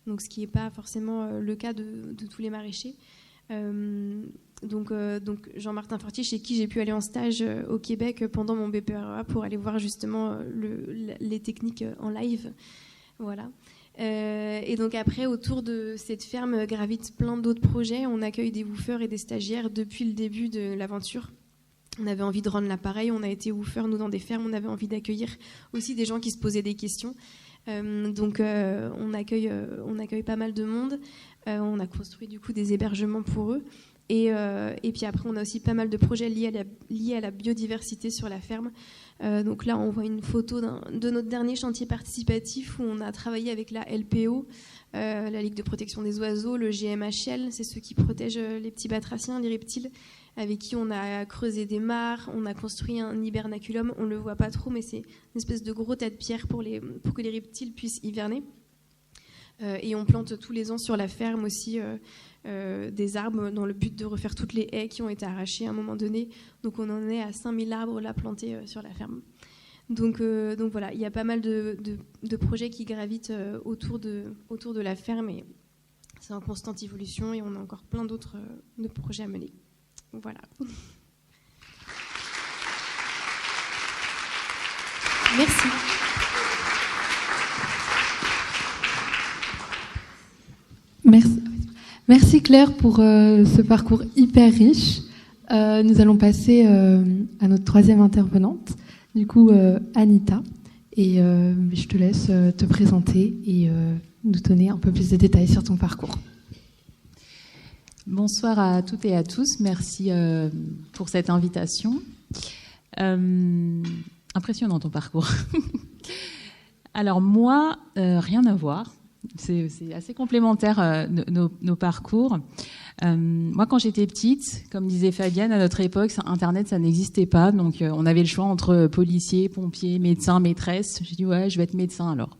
donc ce qui n'est pas forcément le cas de tous les maraîchers. Donc Jean-Martin Fortier, chez qui j'ai pu aller en stage au Québec pendant mon BPREA pour aller voir justement les techniques en live. Voilà. Et donc après, autour de cette ferme gravitent plein d'autres projets. On accueille des woofers et des stagiaires depuis le début de l'aventure. On avait envie de rendre l'appareil, on a été woofers, nous, dans des fermes, on avait envie d'accueillir aussi des gens qui se posaient des questions. Donc on accueille pas mal de monde. On a construit du coup des hébergements pour eux. Et puis après, on a aussi pas mal de projets liés à la biodiversité sur la ferme. Donc là, on voit une photo de notre dernier chantier participatif où on a travaillé avec la LPO, la Ligue de protection des oiseaux, le GMHL, c'est ceux qui protègent les petits batraciens, les reptiles, avec qui on a creusé des mares, on a construit un hibernaculum, on ne le voit pas trop, mais c'est une espèce de gros tas de pierres pour que les reptiles puissent hiverner. Et on plante tous les ans sur la ferme aussi des arbres dans le but de refaire toutes les haies qui ont été arrachées à un moment donné. Donc on en est à 5000 arbres là plantés sur la ferme. Donc voilà, il y a pas mal de projets qui gravitent autour de la ferme et c'est en constante évolution et on a encore plein d'autres de projets à mener. Voilà. Merci. Merci Claire pour ce parcours hyper riche. Nous allons passer à notre troisième intervenante, du coup Anita. Et je te laisse te présenter et nous donner un peu plus de détails sur ton parcours. Bonsoir à toutes et à tous. Merci pour cette invitation. Impressionnant ton parcours. Alors moi, rien à voir. C'est assez complémentaire nos parcours. Moi, quand j'étais petite, comme disait Fabienne, à notre époque, Internet, ça n'existait pas. Donc, on avait le choix entre policiers, pompiers, médecins, maîtresses. J'ai dit, ouais, je vais être médecin alors.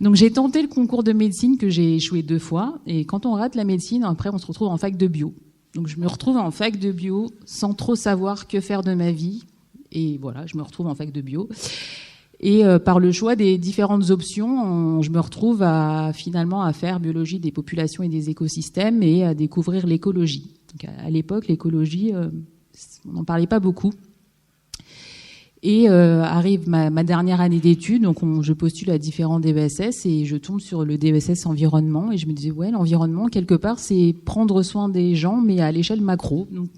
Donc, j'ai tenté le concours de médecine que j'ai échoué 2 fois. Et quand on rate la médecine, après, on se retrouve en fac de bio. Donc, je me retrouve en fac de bio sans trop savoir que faire de ma vie. Et voilà, je me retrouve en fac de bio. Et par le choix des différentes options, je me retrouve finalement à faire biologie des populations et des écosystèmes et à découvrir l'écologie. Donc à l'époque, l'écologie, on n'en parlait pas beaucoup. Et arrive ma dernière année d'études, donc je postule à différents DESS et je tombe sur le DESS environnement et je me disais, ouais, l'environnement, quelque part, c'est prendre soin des gens, mais à l'échelle macro. Donc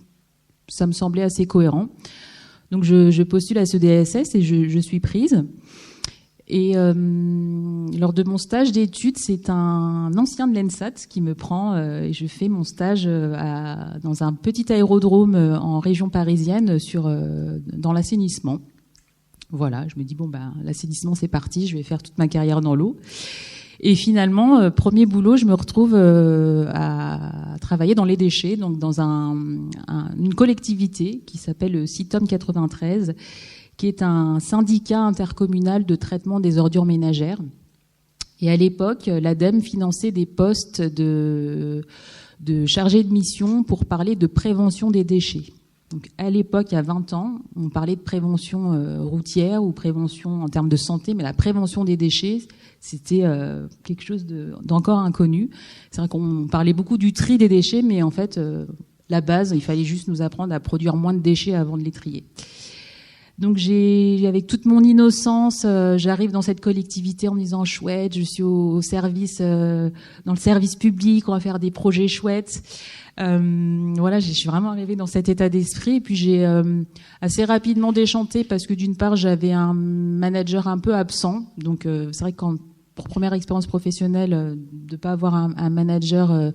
ça me semblait assez cohérent. Donc je postule à ce DSS et je suis prise. Et lors de mon stage d'études, c'est un ancien de l'ENSAT qui me prend et je fais mon stage dans un petit aérodrome en région parisienne dans l'assainissement. Voilà, je me dis, l'assainissement c'est parti, je vais faire toute ma carrière dans l'eau. Et finalement, premier boulot, je me retrouve à travailler dans les déchets, donc dans une collectivité qui s'appelle CITOM 93, qui est un syndicat intercommunal de traitement des ordures ménagères. Et à l'époque, l'ADEME finançait des postes de chargés de mission pour parler de prévention des déchets. Donc à l'époque, il y a 20 ans, on parlait de prévention routière ou prévention en termes de santé, mais la prévention des déchets, c'était quelque chose d'encore inconnu. C'est vrai qu'on parlait beaucoup du tri des déchets, mais en fait, la base, il fallait juste nous apprendre à produire moins de déchets avant de les trier. Donc avec toute mon innocence, j'arrive dans cette collectivité en me disant chouette, je suis au service, dans le service public, on va faire des projets chouettes. Voilà, je suis vraiment arrivée dans cet état d'esprit. Et puis j'ai assez rapidement déchanté parce que d'une part j'avais un manager un peu absent. Donc c'est vrai que pour première expérience professionnelle, de pas avoir un manager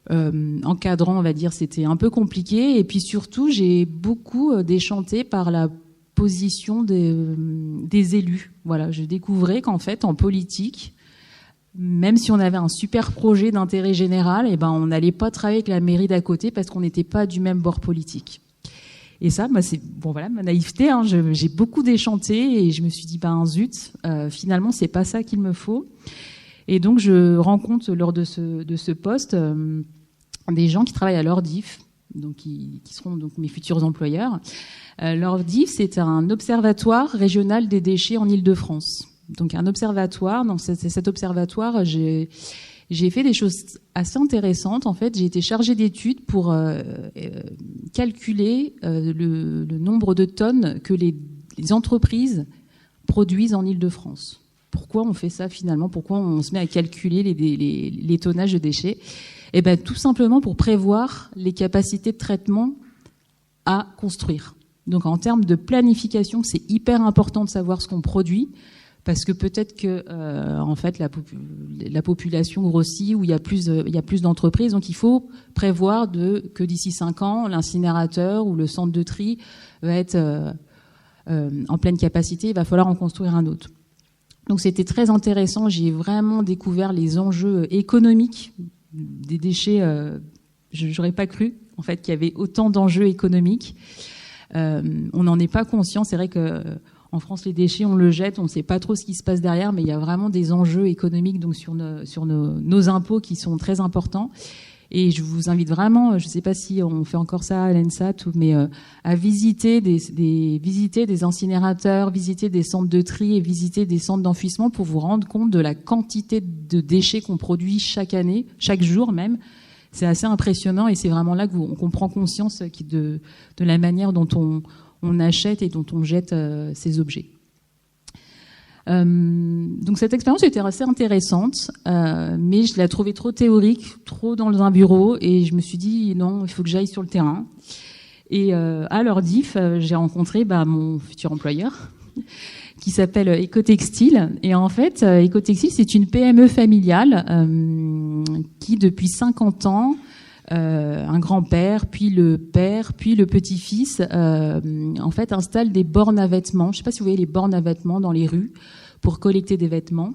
encadrant, on va dire, c'était un peu compliqué. Et puis surtout, j'ai beaucoup déchanté par la position des élus. Voilà, je découvrais qu'en fait, en politique, même si on avait un super projet d'intérêt général, eh ben, on n'allait pas travailler avec la mairie d'à côté parce qu'on n'était pas du même bord politique. Et ça, c'est voilà ma naïveté. Hein, j'ai beaucoup déchanté et je me suis dit zut, finalement c'est pas ça qu'il me faut. Et donc je rencontre lors de ce poste des gens qui travaillent à l'ORDIF, donc qui seront donc mes futurs employeurs. L'ORDIF, c'est un observatoire régional des déchets en Île-de-France. Donc un observatoire. Dans cet observatoire, j'ai fait des choses assez intéressantes. En fait, j'ai été chargée d'études pour calculer le nombre de tonnes que les entreprises produisent en Île-de-France. Pourquoi on fait ça finalement? Pourquoi on se met à calculer les tonnages de déchets? Eh ben, tout simplement pour prévoir les capacités de traitement à construire. Donc en termes de planification, c'est hyper important de savoir ce qu'on produit, parce que peut-être que en fait la population grossit, où il y a plus d'entreprises, donc il faut prévoir que d'ici 5 ans, l'incinérateur ou le centre de tri va être en pleine capacité, il va falloir en construire un autre. Donc c'était très intéressant, j'ai vraiment découvert les enjeux économiques des déchets. J'aurais pas cru en fait qu'il y avait autant d'enjeux économiques. On n'en est pas conscient. C'est vrai que en France, les déchets, on le jette, on ne sait pas trop ce qui se passe derrière, mais il y a vraiment des enjeux économiques donc sur nos impôts qui sont très importants. Et je vous invite vraiment, je ne sais pas si on fait encore ça à l'ENSAT, mais à visiter des incinérateurs, visiter des centres de tri et visiter des centres d'enfouissement pour vous rendre compte de la quantité de déchets qu'on produit chaque année, chaque jour même. C'est assez impressionnant et c'est vraiment là qu'on prend conscience de la manière dont on achète et dont on jette ces objets. Donc cette expérience était assez intéressante, mais je la trouvais trop théorique, trop dans un bureau, et je me suis dit non, il faut que j'aille sur le terrain. Et à l'ORDIF, j'ai rencontré mon futur employeur qui s'appelle Ecotextile. Et en fait, Ecotextile, c'est une PME familiale qui, depuis 50 ans, un grand-père, puis le père, puis le petit-fils, en fait, installe des bornes à vêtements. Je ne sais pas si vous voyez les bornes à vêtements dans les rues pour collecter des vêtements.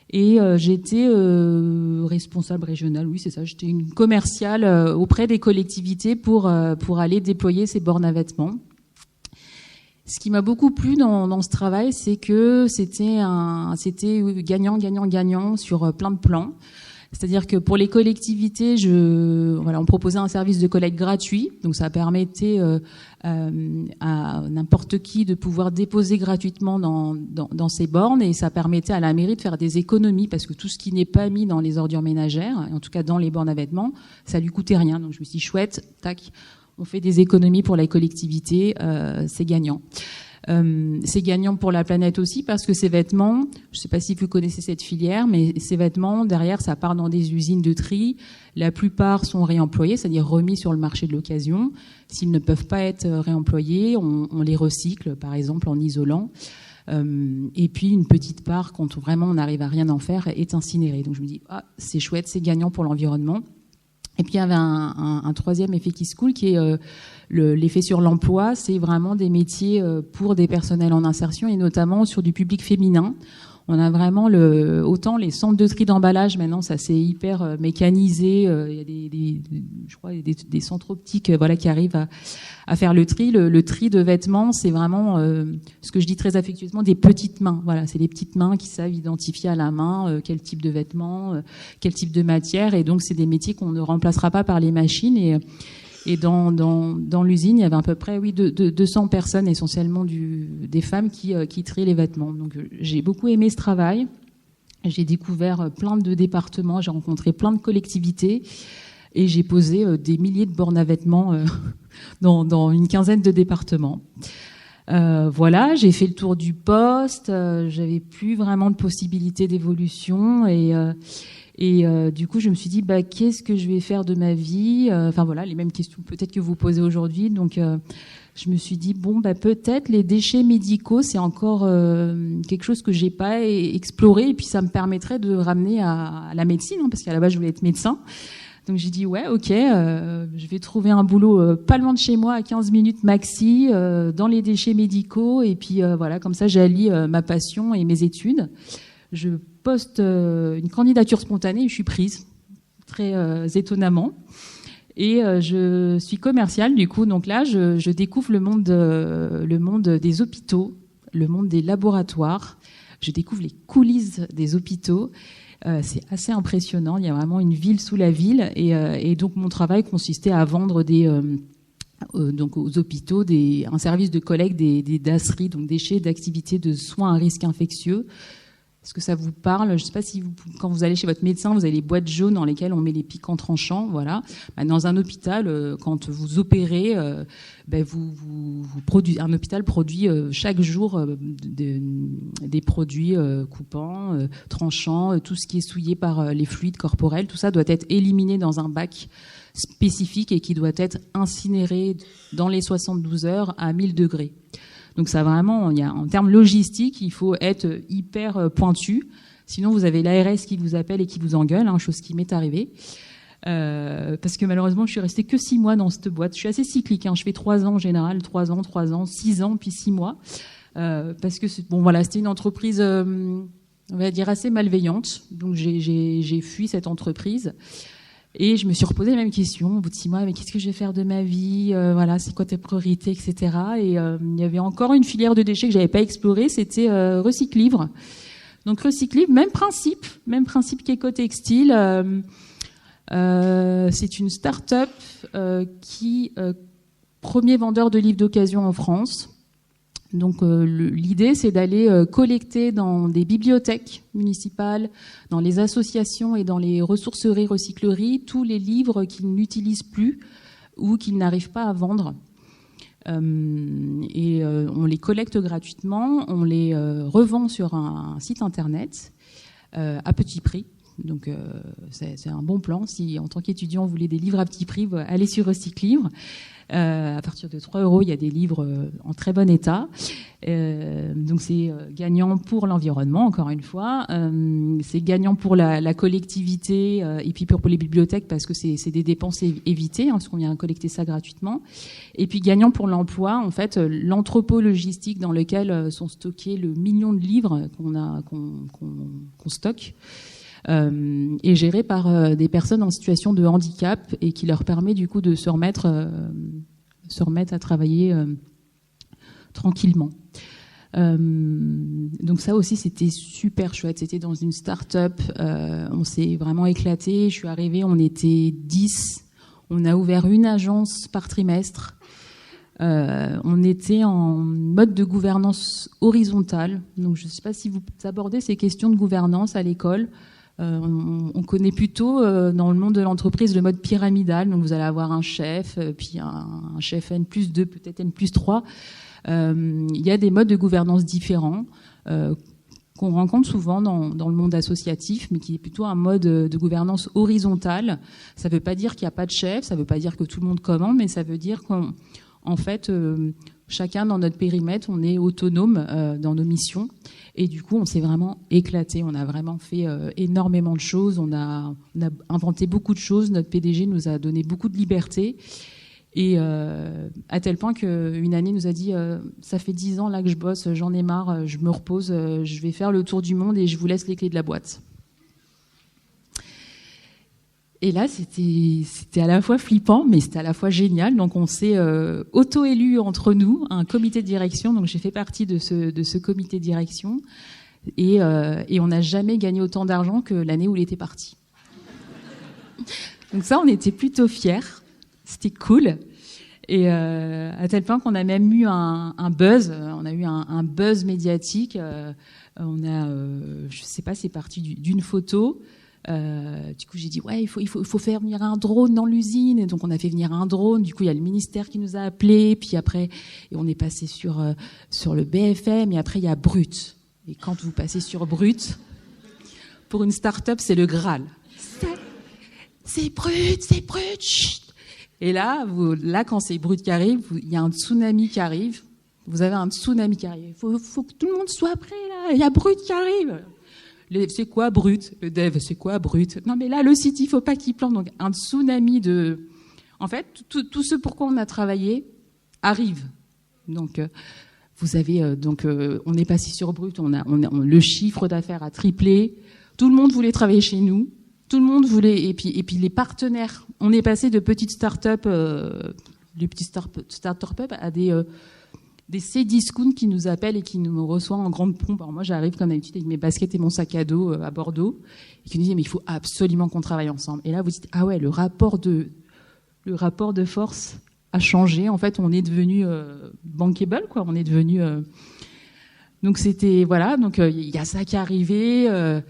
Et j'étais responsable régionale, oui, c'est ça. J'étais une commerciale auprès des collectivités pour aller déployer ces bornes à vêtements. Ce qui m'a beaucoup plu dans ce travail, c'est que c'était gagnant sur plein de plans. C'est-à-dire que pour les collectivités, on proposait un service de collecte gratuit, donc ça permettait à n'importe qui de pouvoir déposer gratuitement dans ces bornes, et ça permettait à la mairie de faire des économies, parce que tout ce qui n'est pas mis dans les ordures ménagères, en tout cas dans les bornes à vêtements, ça lui coûtait rien. Donc je me suis dit chouette, tac, on fait des économies pour la collectivité, c'est gagnant. C'est gagnant pour la planète aussi, parce que ces vêtements, je ne sais pas si vous connaissez cette filière, mais ces vêtements, derrière, ça part dans des usines de tri. La plupart sont réemployés, c'est-à-dire remis sur le marché de l'occasion. S'ils ne peuvent pas être réemployés, on les recycle, par exemple, en isolant. Et puis, une petite part, quand vraiment on n'arrive à rien en faire, est incinérée. Donc je me dis, c'est chouette, c'est gagnant pour l'environnement. Et puis il y avait un troisième effet qui se coule, qui est l'effet sur l'emploi. C'est vraiment des métiers pour des personnels en insertion, et notamment sur du public féminin. On a vraiment autant les centres de tri d'emballage, maintenant ça c'est hyper mécanisé. Il y a des centres optiques qui arrivent à faire le tri. Le tri de vêtements, c'est vraiment ce que je dis très affectueusement, des petites mains. Voilà, c'est les petites mains qui savent identifier à la main quel type de vêtements, quel type de matière, et donc c'est des métiers qu'on ne remplacera pas par les machines. Et dans l'usine, il y avait à peu près 200 personnes, essentiellement des femmes qui trient les vêtements. Donc j'ai beaucoup aimé ce travail. J'ai découvert plein de départements, j'ai rencontré plein de collectivités, et j'ai posé des milliers de bornes à vêtements dans une quinzaine de départements. Voilà, j'ai fait le tour du poste, j'avais plus vraiment de possibilités d'évolution et du coup je me suis dit qu'est-ce que je vais faire de ma vie, enfin voilà, les mêmes questions peut-être que vous posez aujourd'hui. Donc je me suis dit peut-être les déchets médicaux c'est encore quelque chose que j'ai pas exploré et puis ça me permettrait de ramener à la médecine, parce qu'à la base je voulais être médecin. Donc j'ai dit je vais trouver un boulot pas loin de chez moi, à 15 minutes maxi, dans les déchets médicaux. Et puis voilà, comme ça j'allie ma passion et mes études. Je poste une candidature spontanée et je suis prise, très étonnamment. Et je suis commerciale du coup. Donc là, je découvre le monde des hôpitaux, le monde des laboratoires. Je découvre les coulisses des hôpitaux. C'est assez impressionnant. Il y a vraiment une ville sous la ville. Et donc, mon travail consistait à vendre donc aux hôpitaux un service de collecte des DASRI, donc déchets d'activités de soins à risque infectieux. Est-ce que ça vous parle? Je ne sais pas si quand vous allez chez votre médecin, vous avez les boîtes jaunes dans lesquelles on met les piquants tranchants. Voilà. Dans un hôpital, quand vous opérez, un hôpital produit chaque jour des produits coupants, tranchants, tout ce qui est souillé par les fluides corporels. Tout ça doit être éliminé dans un bac spécifique et qui doit être incinéré dans les 72 heures à 1000 degrés. Donc ça vraiment, en termes logistiques, il faut être hyper pointu. Sinon, vous avez l'ARS qui vous appelle et qui vous engueule, chose qui m'est arrivée. Parce que malheureusement, je suis restée que 6 mois dans cette boîte. Je suis assez cyclique. Je fais 3 ans en général, 3 ans, 6 ans, puis 6 mois. Parce que c'était une entreprise, on va dire, assez malveillante. Donc j'ai fui cette entreprise. Et je me suis reposé la même question au bout de 6 mois, mais qu'est-ce que je vais faire de ma vie, c'est quoi tes priorités, etc. Et il y avait encore une filière de déchets que j'avais pas explorée, c'était Recyclivre. Donc Recyclivre, même principe qu'Éco-Textile. C'est une start-up qui premier vendeur de livres d'occasion en France. Donc l'idée, c'est d'aller collecter dans des bibliothèques municipales, dans les associations et dans les ressourceries, recycleries, tous les livres qu'ils n'utilisent plus ou qu'ils n'arrivent pas à vendre. On les collecte gratuitement, on les revend sur un site internet à petit prix. Donc c'est un bon plan. Si en tant qu'étudiant vous voulez des livres à petit prix, allez sur Recyclivre. À partir de 3 €, il y a des livres en très bon état. Donc c'est gagnant pour l'environnement, encore une fois. C'est gagnant pour la collectivité et puis pour les bibliothèques parce que c'est des dépenses évitées, parce qu'on vient collecter ça gratuitement. Et puis gagnant pour l'emploi, en fait, l'entrepôt logistique dans lequel sont stockés le million de livres qu'on stocke. Est géré par des personnes en situation de handicap et qui leur permet du coup de se remettre à travailler tranquillement. Donc ça aussi c'était super chouette, c'était dans une start-up, on s'est vraiment éclaté. Je suis arrivée, on était 10, on a ouvert une agence par trimestre. On était en mode de gouvernance horizontale, donc je ne sais pas si vous abordez ces questions de gouvernance à l'école. On connaît plutôt dans le monde de l'entreprise le mode pyramidal. Donc vous allez avoir un chef, puis un chef N+2, peut-être N+3. Il y a des modes de gouvernance différents qu'on rencontre souvent dans le monde associatif, mais qui est plutôt un mode de gouvernance horizontale. Ça ne veut pas dire qu'il n'y a pas de chef, ça ne veut pas dire que tout le monde commande, mais ça veut dire qu'en fait, chacun dans notre périmètre, on est autonome dans nos missions. Et du coup, on s'est vraiment éclaté. On a vraiment fait énormément de choses. On a inventé beaucoup de choses. Notre PDG nous a donné beaucoup de liberté. Et à tel point qu'une année nous a dit ça fait 10 ans là que je bosse, j'en ai marre, je me repose, je vais faire le tour du monde et je vous laisse les clés de la boîte. Et là, c'était à la fois flippant, mais c'était à la fois génial. Donc, on s'est auto-élus entre nous, un comité de direction. Donc, j'ai fait partie de ce comité de direction. Et on n'a jamais gagné autant d'argent que l'année où il était parti. Donc ça, on était plutôt fiers. C'était cool. Et à tel point qu'on a même eu un buzz. On a eu un buzz médiatique. Je sais pas, c'est parti d'une photo. Du coup, j'ai dit, ouais, il faut faire venir un drone dans l'usine. Et donc, on a fait venir un drone. Du coup, il y a le ministère qui nous a appelés. Puis après, et on est passé sur le BFM. Et après, il y a Brut. Et quand vous passez sur Brut, pour une start-up, c'est le Graal. C'est Brut, chut. Et là, quand c'est Brut qui arrive, il y a un tsunami qui arrive. Vous avez un tsunami qui arrive. Il faut que tout le monde soit prêt, là. Il y a Brut qui arrive. C'est quoi Brut? Le dev, c'est quoi Brut? Non, mais là, le site, il faut pas qu'il plante. Donc, un tsunami de... En fait, tout ce pourquoi on a travaillé arrive. Donc, vous avez... on est passé sur Brut. Le chiffre d'affaires a triplé. Tout le monde voulait travailler chez nous. Tout le monde voulait... Et puis les partenaires. On est passé de petites start-up, les petites start-up à des Cdiscount qui nous appellent et qui nous reçoivent en grande pompe. Alors moi, j'arrive comme d'habitude avec mes baskets et mon sac à dos à Bordeaux, et qui nous disent mais il faut absolument qu'on travaille ensemble. Et là, vous dites ah ouais, le rapport de force a changé. En fait, on est devenu bankable, quoi. On est devenu donc c'était voilà. Donc il y a ça qui est arrivé.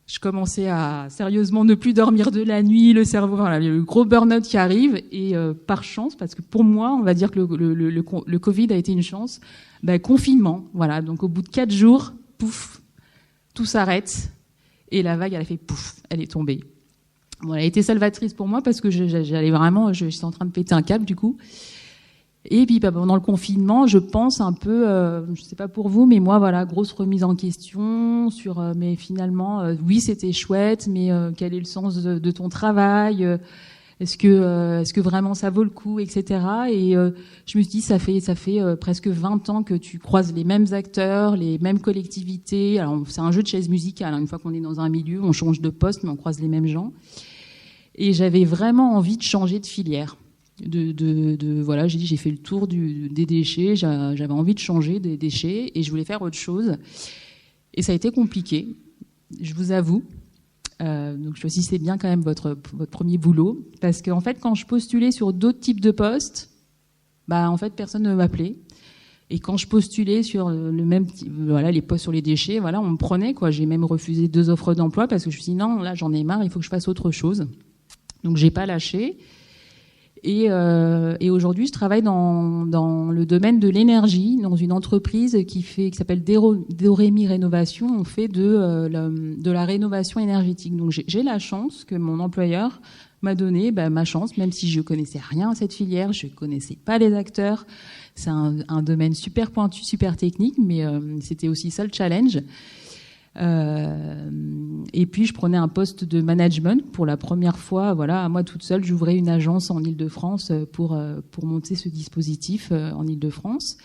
Je commençais à sérieusement ne plus dormir de la nuit, le cerveau, voilà, le gros burn-out qui arrive. Et par chance, parce que pour moi, on va dire que le Covid a été une chance, confinement. Voilà, donc au bout de 4 jours, pouf, tout s'arrête. Et la vague, elle a fait pouf, elle est tombée. Bon, elle a été salvatrice pour moi parce que j'allais vraiment, j'étais en train de péter un câble du coup. Et puis pendant le confinement, je pense un peu, je sais pas pour vous, mais moi voilà, grosse remise en question sur, mais finalement, oui c'était chouette, mais quel est le sens de ton travail? Est-ce que vraiment ça vaut le coup, etc. Et je me suis dit, ça fait presque 20 ans que tu croises les mêmes acteurs, les mêmes collectivités. Alors c'est un jeu de chaise musicale. Hein. Une fois qu'on est dans un milieu, on change de poste, mais on croise les mêmes gens. Et j'avais vraiment envie de changer de filière. Voilà, j'ai fait le tour des déchets, j'avais envie de changer des déchets et je voulais faire autre chose. Et ça a été compliqué, je vous avoue. Donc choisissez bien quand même votre premier boulot, parce qu'en fait, quand je postulais sur d'autres types de postes, en fait, personne ne m'appelait. Et quand je postulais sur le même, voilà, les postes sur les déchets, voilà, on me prenait, quoi. J'ai même refusé 2 offres d'emploi parce que je me suis dit non, là, j'en ai marre, il faut que je fasse autre chose. Donc j'ai pas lâché. Et aujourd'hui, je travaille dans le domaine de l'énergie, dans une entreprise qui s'appelle Doremi Rénovation. On fait de la rénovation énergétique. Donc j'ai la chance que mon employeur m'a donné ma chance, même si je connaissais rien à cette filière, je connaissais pas les acteurs. C'est un domaine super pointu, super technique, mais c'était aussi ça le challenge. Et puis je prenais un poste de management pour la première fois. Voilà, à moi toute seule, j'ouvrais une agence en Île-de-France pour monter ce dispositif en Île-de-France.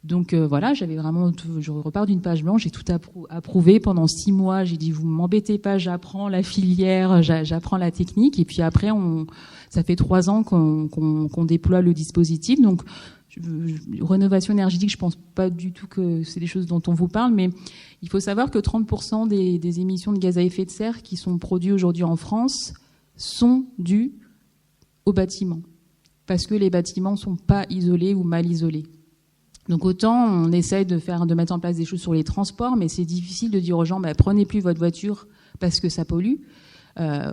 Donc voilà, j'avais vraiment je repars d'une page blanche, j'ai tout approuvé pendant 6 mois. J'ai dit vous m'embêtez pas, j'apprends la filière, j'apprends la technique. Et puis après, ça fait 3 ans qu'on déploie le dispositif. Donc rénovation énergétique, je pense pas du tout que c'est des choses dont on vous parle, mais il faut savoir que 30% des émissions de gaz à effet de serre qui sont produites aujourd'hui en France sont dues aux bâtiments, parce que les bâtiments sont pas isolés ou mal isolés. Donc autant on essaye de mettre en place des choses sur les transports, mais c'est difficile de dire aux gens prenez plus votre voiture parce que ça pollue.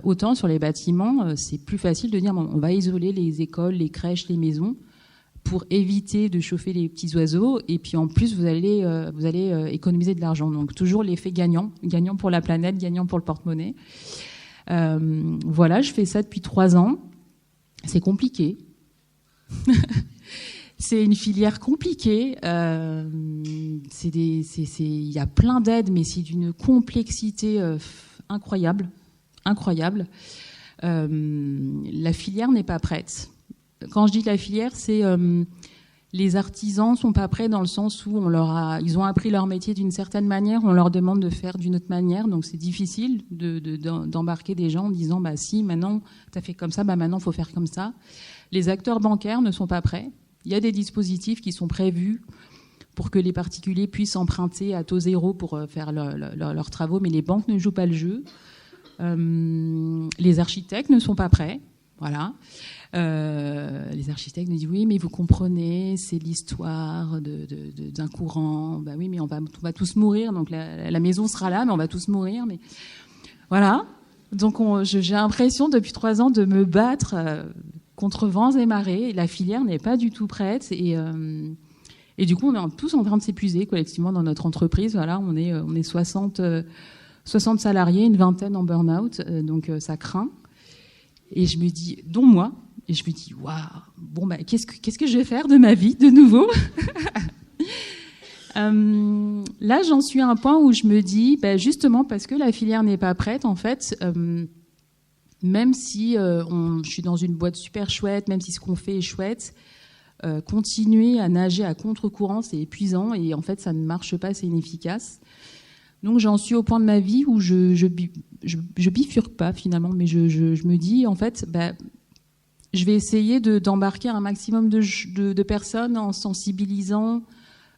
Autant sur les bâtiments, c'est plus facile de dire on va isoler les écoles, les crèches, les maisons, pour éviter de chauffer les petits oiseaux, et puis en plus vous allez économiser de l'argent. Donc toujours l'effet gagnant pour la planète, gagnant pour le porte-monnaie. Voilà, je fais ça depuis 3 ans. C'est compliqué. C'est une filière compliquée. Il y a plein d'aides, mais c'est d'une complexité incroyable. La filière n'est pas prête. Quand je dis la filière, c'est les artisans sont pas prêts dans le sens où ils ont appris leur métier d'une certaine manière, on leur demande de faire d'une autre manière, donc c'est difficile d'embarquer des gens en disant si maintenant t'as fait comme ça, maintenant faut faire comme ça. Les acteurs bancaires ne sont pas prêts. Il y a des dispositifs qui sont prévus pour que les particuliers puissent emprunter à taux zéro pour faire leurs travaux, mais les banques ne jouent pas le jeu. Les architectes ne sont pas prêts, voilà. Les architectes nous disent oui, mais vous comprenez, c'est l'histoire d'un courant. Oui, mais on va tous mourir, donc la maison sera là, mais on va tous mourir. Mais voilà. Donc j'ai l'impression depuis 3 ans de me battre contre vents et marées. La filière n'est pas du tout prête et du coup on est tous en train de s'épuiser collectivement dans notre entreprise. Voilà, on est 60 salariés, une vingtaine en burn-out, donc ça craint. Et je me dis, dont moi, et je me dis, waouh, bon bah qu'est-ce que je vais faire de ma vie de nouveau? Là, j'en suis à un point où je me dis, justement parce que la filière n'est pas prête, en fait, même si je suis dans une boîte super chouette, même si ce qu'on fait est chouette, continuer à nager à contre-courant, c'est épuisant et en fait, ça ne marche pas, c'est inefficace. Donc, j'en suis au point de ma vie où je bifurque pas finalement, mais je me dis, en fait, je vais essayer d'embarquer un maximum de personnes en sensibilisant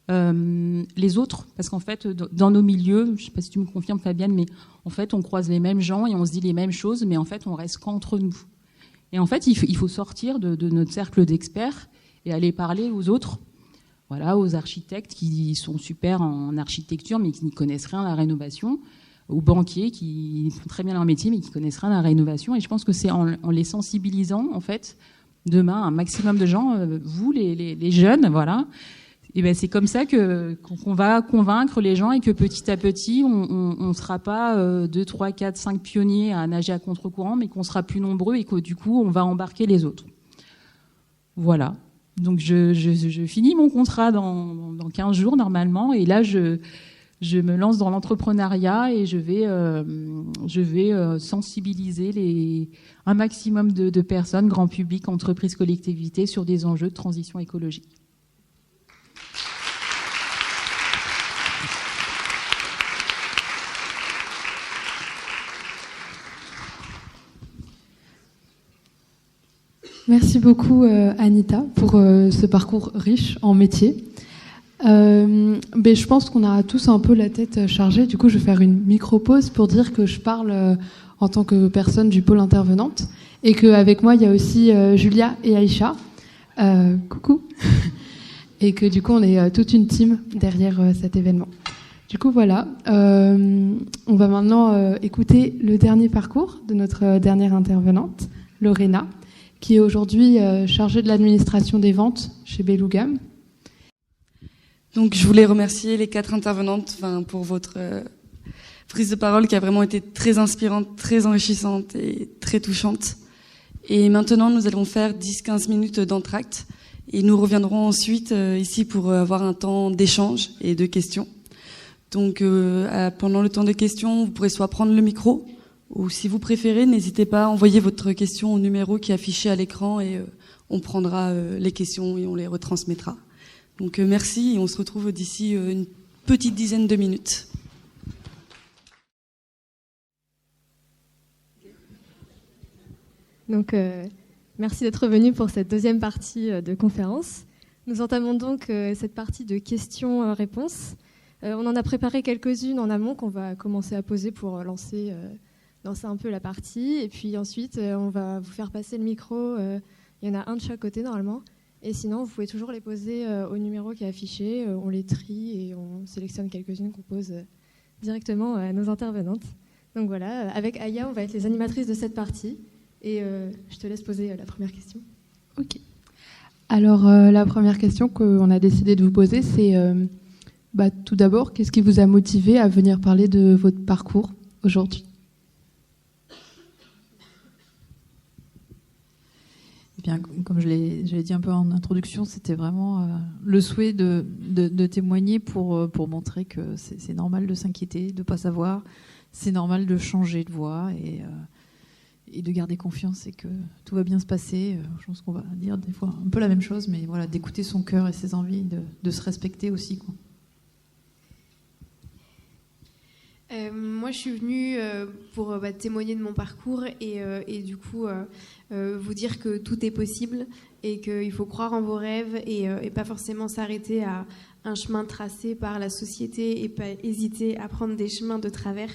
les autres, parce qu'en fait, dans nos milieux, je ne sais pas si tu me confirmes, Fabienne, mais en fait, on croise les mêmes gens et on se dit les mêmes choses, mais en fait, on reste qu'entre nous. Et en fait, il faut sortir de notre cercle d'experts et aller parler aux autres, voilà, aux architectes qui sont super en architecture, mais qui n'y connaissent rien à la rénovation, aux banquiers qui font très bien leur métier, mais qui connaissent rien à la rénovation. Et je pense que c'est en les sensibilisant, en fait, demain, un maximum de gens, vous, les jeunes, voilà. Et c'est comme ça qu'on va convaincre les gens et que petit à petit, on ne sera pas 2, 3, 4, 5 pionniers à nager à contre-courant, mais qu'on sera plus nombreux et que du coup, on va embarquer les autres. Voilà. Donc, je finis mon contrat dans 15 jours, normalement. Et là, je me lance dans l'entrepreneuriat et je vais sensibiliser un maximum de personnes, grand public, entreprises, collectivités, sur des enjeux de transition écologique. Merci beaucoup Anita pour ce parcours riche en métiers. Je pense qu'on a tous un peu la tête chargée. Du coup, je vais faire une micro-pause pour dire que je parle en tant que personne du pôle intervenante et qu'avec moi, il y a aussi Julia et Aïcha. Coucou. Et que du coup, on est toute une team derrière cet événement. Du coup, voilà. On va maintenant écouter le dernier parcours de notre dernière intervenante, Lorena, qui est aujourd'hui chargée de l'administration des ventes chez Belugam. Donc, je voulais remercier les 4 intervenantes pour votre prise de parole qui a vraiment été très inspirante, très enrichissante et très touchante. Et maintenant, nous allons faire 10-15 minutes d'entracte et nous reviendrons ensuite ici pour avoir un temps d'échange et de questions. Donc, pendant le temps de questions, vous pourrez soit prendre le micro, ou si vous préférez, n'hésitez pas à envoyer votre question au numéro qui est affiché à l'écran et on prendra les questions et on les retransmettra. Donc merci et on se retrouve d'ici une petite dizaine de minutes. Donc merci d'être venu pour cette deuxième partie de conférence. Nous entamons donc cette partie de questions-réponses. On en a préparé quelques-unes en amont qu'on va commencer à poser pour lancer un peu la partie. Et puis ensuite, on va vous faire passer le micro. Il y en a un de chaque côté normalement. Et sinon, vous pouvez toujours les poser au numéro qui est affiché. On les trie et on sélectionne quelques-unes qu'on pose directement à nos intervenantes. Donc voilà, avec Aya, on va être les animatrices de cette partie. Et je te laisse poser la première question. Ok. Alors, la première question qu'on a décidé de vous poser, c'est tout d'abord, qu'est-ce qui vous a motivé à venir parler de votre parcours aujourd'hui ? Bien, comme je l'ai dit un peu en introduction, c'était vraiment le souhait de témoigner pour montrer que c'est normal de s'inquiéter, de ne pas savoir, c'est normal de changer de voie et de garder confiance et que tout va bien se passer. Je pense qu'on va dire des fois un peu la même chose, mais voilà, d'écouter son cœur et ses envies, de se respecter aussi, quoi. Moi, je suis venue pour témoigner de mon parcours et du coup vous dire que tout est possible et qu'il faut croire en vos rêves et pas forcément s'arrêter à un chemin tracé par la société et pas hésiter à prendre des chemins de travers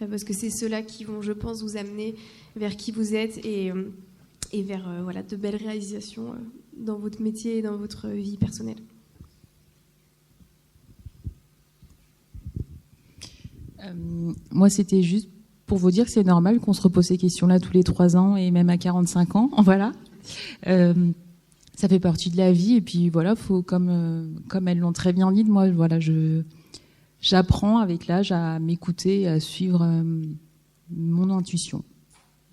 parce que c'est ceux-là qui vont, je pense, vous amener vers qui vous êtes et vers de belles réalisations dans votre métier et dans votre vie personnelle. Moi, c'était juste pour vous dire que c'est normal qu'on se repose ces questions-là tous les 3 ans et même à 45 ans. Voilà. Ça fait partie de la vie. Et puis voilà, faut, comme elles l'ont très bien dit, moi, voilà, j'apprends avec l'âge à m'écouter, à suivre mon intuition.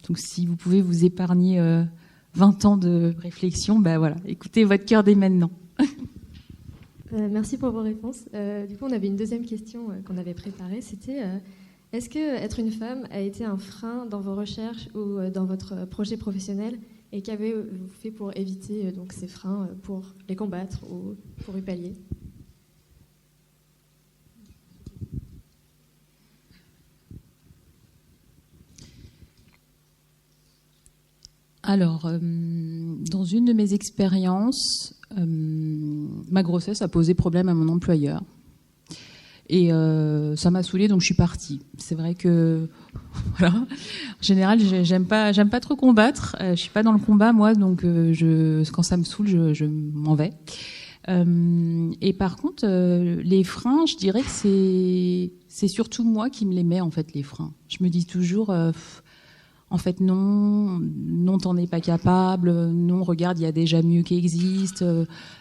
Donc si vous pouvez vous épargner 20 ans de réflexion, ben voilà, écoutez votre cœur dès maintenant. Merci pour vos réponses. Du coup, on avait une deuxième question qu'on avait préparée. C'était est-ce que être une femme a été un frein dans vos recherches ou dans votre projet professionnel, et qu'avez-vous fait pour éviter donc ces freins, pour les combattre ou pour y pallier? Alors, dans une de mes expériences, ma grossesse a posé problème à mon employeur. Et ça m'a saoulée, donc je suis partie. C'est vrai que, voilà, en général, j'aime pas trop combattre. Je suis pas dans le combat, moi, donc quand ça me saoule, je m'en vais. Et par contre, les freins, je dirais que c'est surtout moi qui me les mets, en fait, les freins. Je me dis toujours... en fait, non, t'en es pas capable. Non, regarde, il y a déjà mieux qui existe.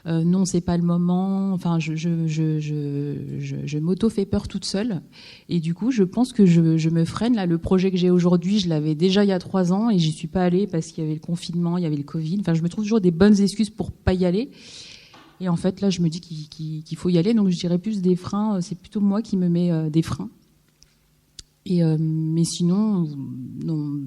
Non, c'est pas le moment. Enfin, je m'auto-fais peur toute seule. Et du coup, je pense que je me freine. Là, le projet que j'ai aujourd'hui, je l'avais déjà il y a 3 ans et j'y suis pas allée parce qu'il y avait le confinement, il y avait le Covid. Enfin, je me trouve toujours des bonnes excuses pour pas y aller. Et en fait, là, je me dis qu'il faut y aller. Donc, je dirais plus des freins. C'est plutôt moi qui me mets des freins. Et mais sinon, non,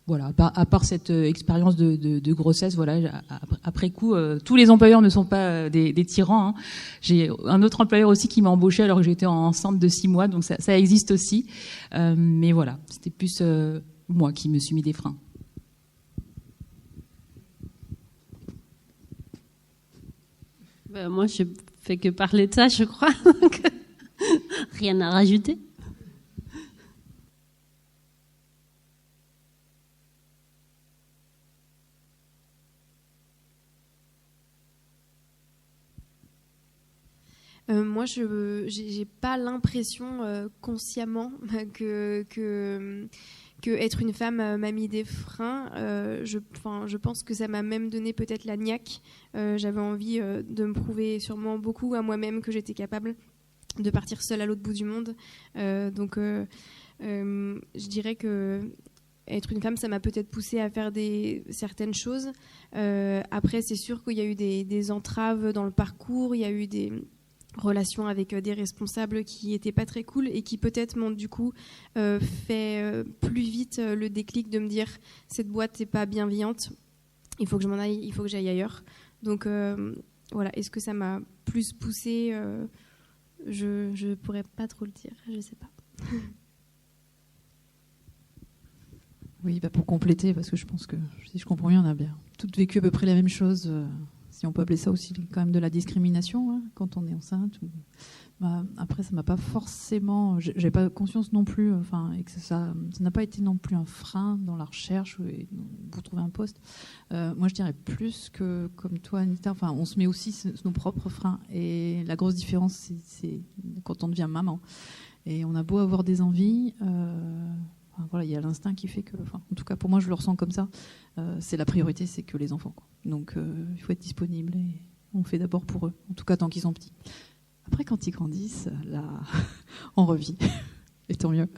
voilà. À part cette expérience de grossesse, voilà. Après coup, tous les employeurs ne sont pas des tyrans. Hein. J'ai un autre employeur aussi qui m'a embauchée alors que j'étais enceinte de 6 mois, donc ça existe aussi. Mais voilà, c'était plus moi qui me suis mis des freins. Ben, moi, je fais que parler de ça, je crois. Rien à rajouter. Moi, je n'ai pas l'impression consciemment que être une femme m'a mis des freins. Je pense que ça m'a même donné peut-être la niaque. J'avais envie de me prouver sûrement beaucoup à moi-même que j'étais capable de partir seule à l'autre bout du monde. Donc, je dirais que être une femme, ça m'a peut-être poussée à faire certaines choses. Après, c'est sûr qu'il y a eu des entraves dans le parcours, il y a eu des relations avec des responsables qui n'étaient pas très cool et qui peut-être m'ont du coup fait plus vite le déclic de me dire cette boîte n'est pas bienveillante, il faut que je m'en aille, il faut que j'aille ailleurs. Donc voilà, est-ce que ça m'a plus poussée je pourrais pas trop le dire, je sais pas. Oui, bah pour compléter, parce que je pense que si je comprends bien, on a bien toutes vécu à peu près la même chose. Si on peut appeler ça aussi quand même de la discrimination, hein, quand on est enceinte. Après, ça m'a pas forcément... J'ai pas conscience non plus, et que ça n'a pas été non plus un frein dans la recherche pour trouver un poste. Moi, je dirais plus que, comme toi, Anita, on se met aussi nos propres freins. Et la grosse différence, c'est quand on devient maman. Et on a beau avoir des envies... Voilà, il y a l'instinct qui fait que, en tout cas pour moi je le ressens comme ça, c'est la priorité, c'est que les enfants, quoi. Donc il faut être disponible et on fait d'abord pour eux, en tout cas tant qu'ils sont petits. Après quand ils grandissent, là on revit, et tant mieux.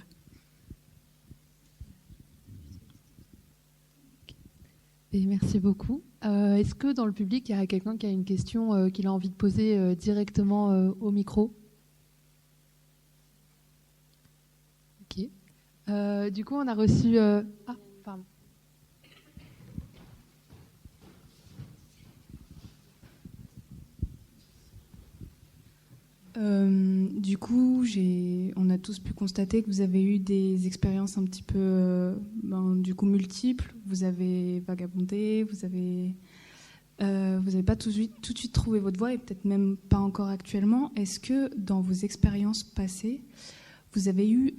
Et merci beaucoup. Est-ce que dans le public il y a quelqu'un qui a une question qu'il a envie de poser directement au micro? Ok. Du coup, on a reçu... pardon. Du coup, on a tous pu constater que vous avez eu des expériences un petit peu du coup multiples. Vous avez vagabondé, vous avez pas tout de suite trouvé votre voie et peut-être même pas encore actuellement. Est-ce que dans vos expériences passées, vous avez eu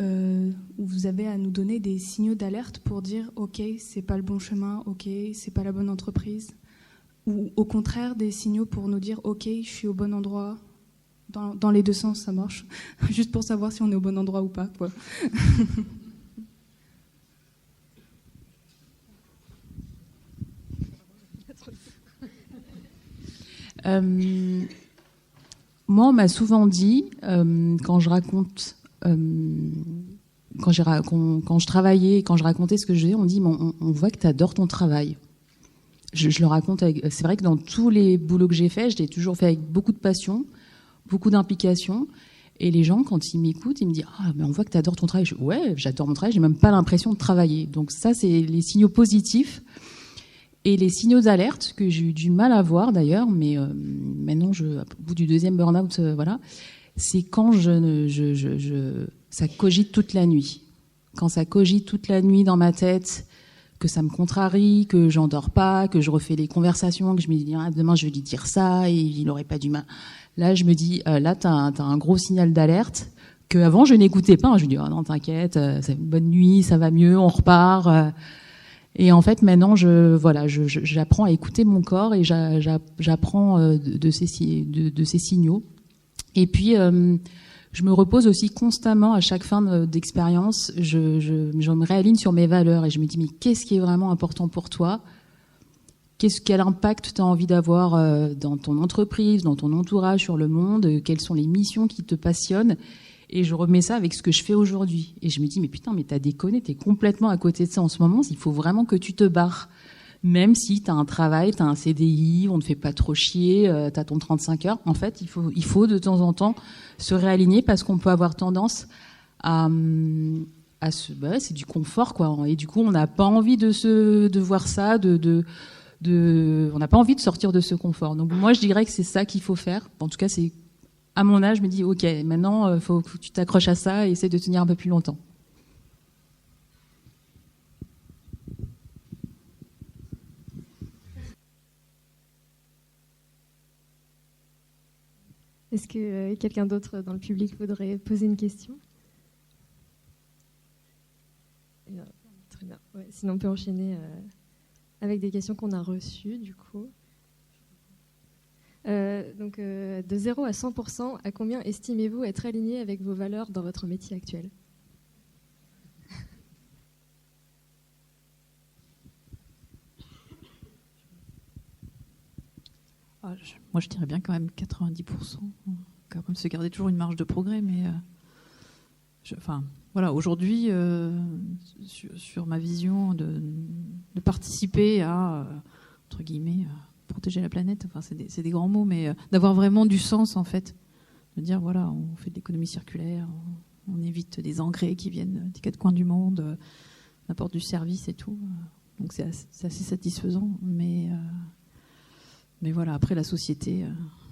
ou vous avez à nous donner des signaux d'alerte pour dire ok, c'est pas le bon chemin, ok, c'est pas la bonne entreprise, ou au contraire des signaux pour nous dire ok, je suis au bon endroit, dans les deux sens ça marche, juste pour savoir si on est au bon endroit ou pas, quoi. Moi, on m'a souvent dit, quand je raconte, quand je travaillais, quand je racontais ce que je faisais, on dit, on voit que tu adores ton travail. Je le raconte c'est vrai que dans tous les boulots que j'ai faits, je l'ai toujours fait avec beaucoup de passion, beaucoup d'implication. Et les gens, quand ils m'écoutent, ils me disent « Ah, mais on voit que tu adores ton travail. » Ouais, j'adore mon travail, j'ai même pas l'impression de travailler. Donc ça, c'est les signaux positifs. Et les signaux d'alerte, que j'ai eu du mal à voir d'ailleurs, mais maintenant, au bout du deuxième burn-out, voilà, c'est quand ça cogite toute la nuit. Quand ça cogite toute la nuit dans ma tête, que ça me contrarie, que j'endors pas, que je refais les conversations, que je me dis ah, demain je vais lui dire ça et il n'aurait pas du mal. Là, je me dis là, t'as un gros signal d'alerte que avant je n'écoutais pas. Je me dis oh non, t'inquiète, c'est une bonne nuit, ça va mieux, on repart. Et en fait, maintenant, j'apprends à écouter mon corps et j'apprends de ces signaux. Et puis, je me repose aussi constamment à chaque fin d'expérience. Je me réaligne sur mes valeurs et je me dis, mais qu'est-ce qui est vraiment important pour toi ? Quel impact tu as envie d'avoir dans ton entreprise, dans ton entourage, sur le monde ? Quelles sont les missions qui te passionnent ? Et je remets ça avec ce que je fais aujourd'hui. Et je me dis, mais putain, mais t'as déconné, t'es complètement à côté de ça en ce moment. Il faut vraiment que tu te barres. Même si t'as un travail, t'as un CDI, on ne fait pas trop chier, t'as ton 35 heures. En fait, il faut de temps en temps se réaligner parce qu'on peut avoir tendance c'est du confort, quoi. Et du coup, on n'a pas envie de voir ça, on n'a pas envie de sortir de ce confort. Donc moi, je dirais que c'est ça qu'il faut faire. En tout cas, c'est à mon âge, je me dis, ok, maintenant, il faut que tu t'accroches à ça et essaie de tenir un peu plus longtemps. Est-ce que quelqu'un d'autre dans le public voudrait poser une question ? Très bien. Ouais, sinon, on peut enchaîner avec des questions qu'on a reçues, du coup. De 0 à 100%, à combien estimez-vous être aligné avec vos valeurs dans votre métier actuel ? Moi, je dirais bien quand même 90%. Quand même se garder toujours une marge de progrès, mais voilà, aujourd'hui, sur ma vision de participer à, entre guillemets, protéger la planète, enfin, c'est des grands mots, mais d'avoir vraiment du sens, en fait. De dire, voilà, on fait de l'économie circulaire, on évite des engrais qui viennent des quatre coins du monde, on apporte du service et tout. Donc c'est assez satisfaisant, mais voilà, après, la société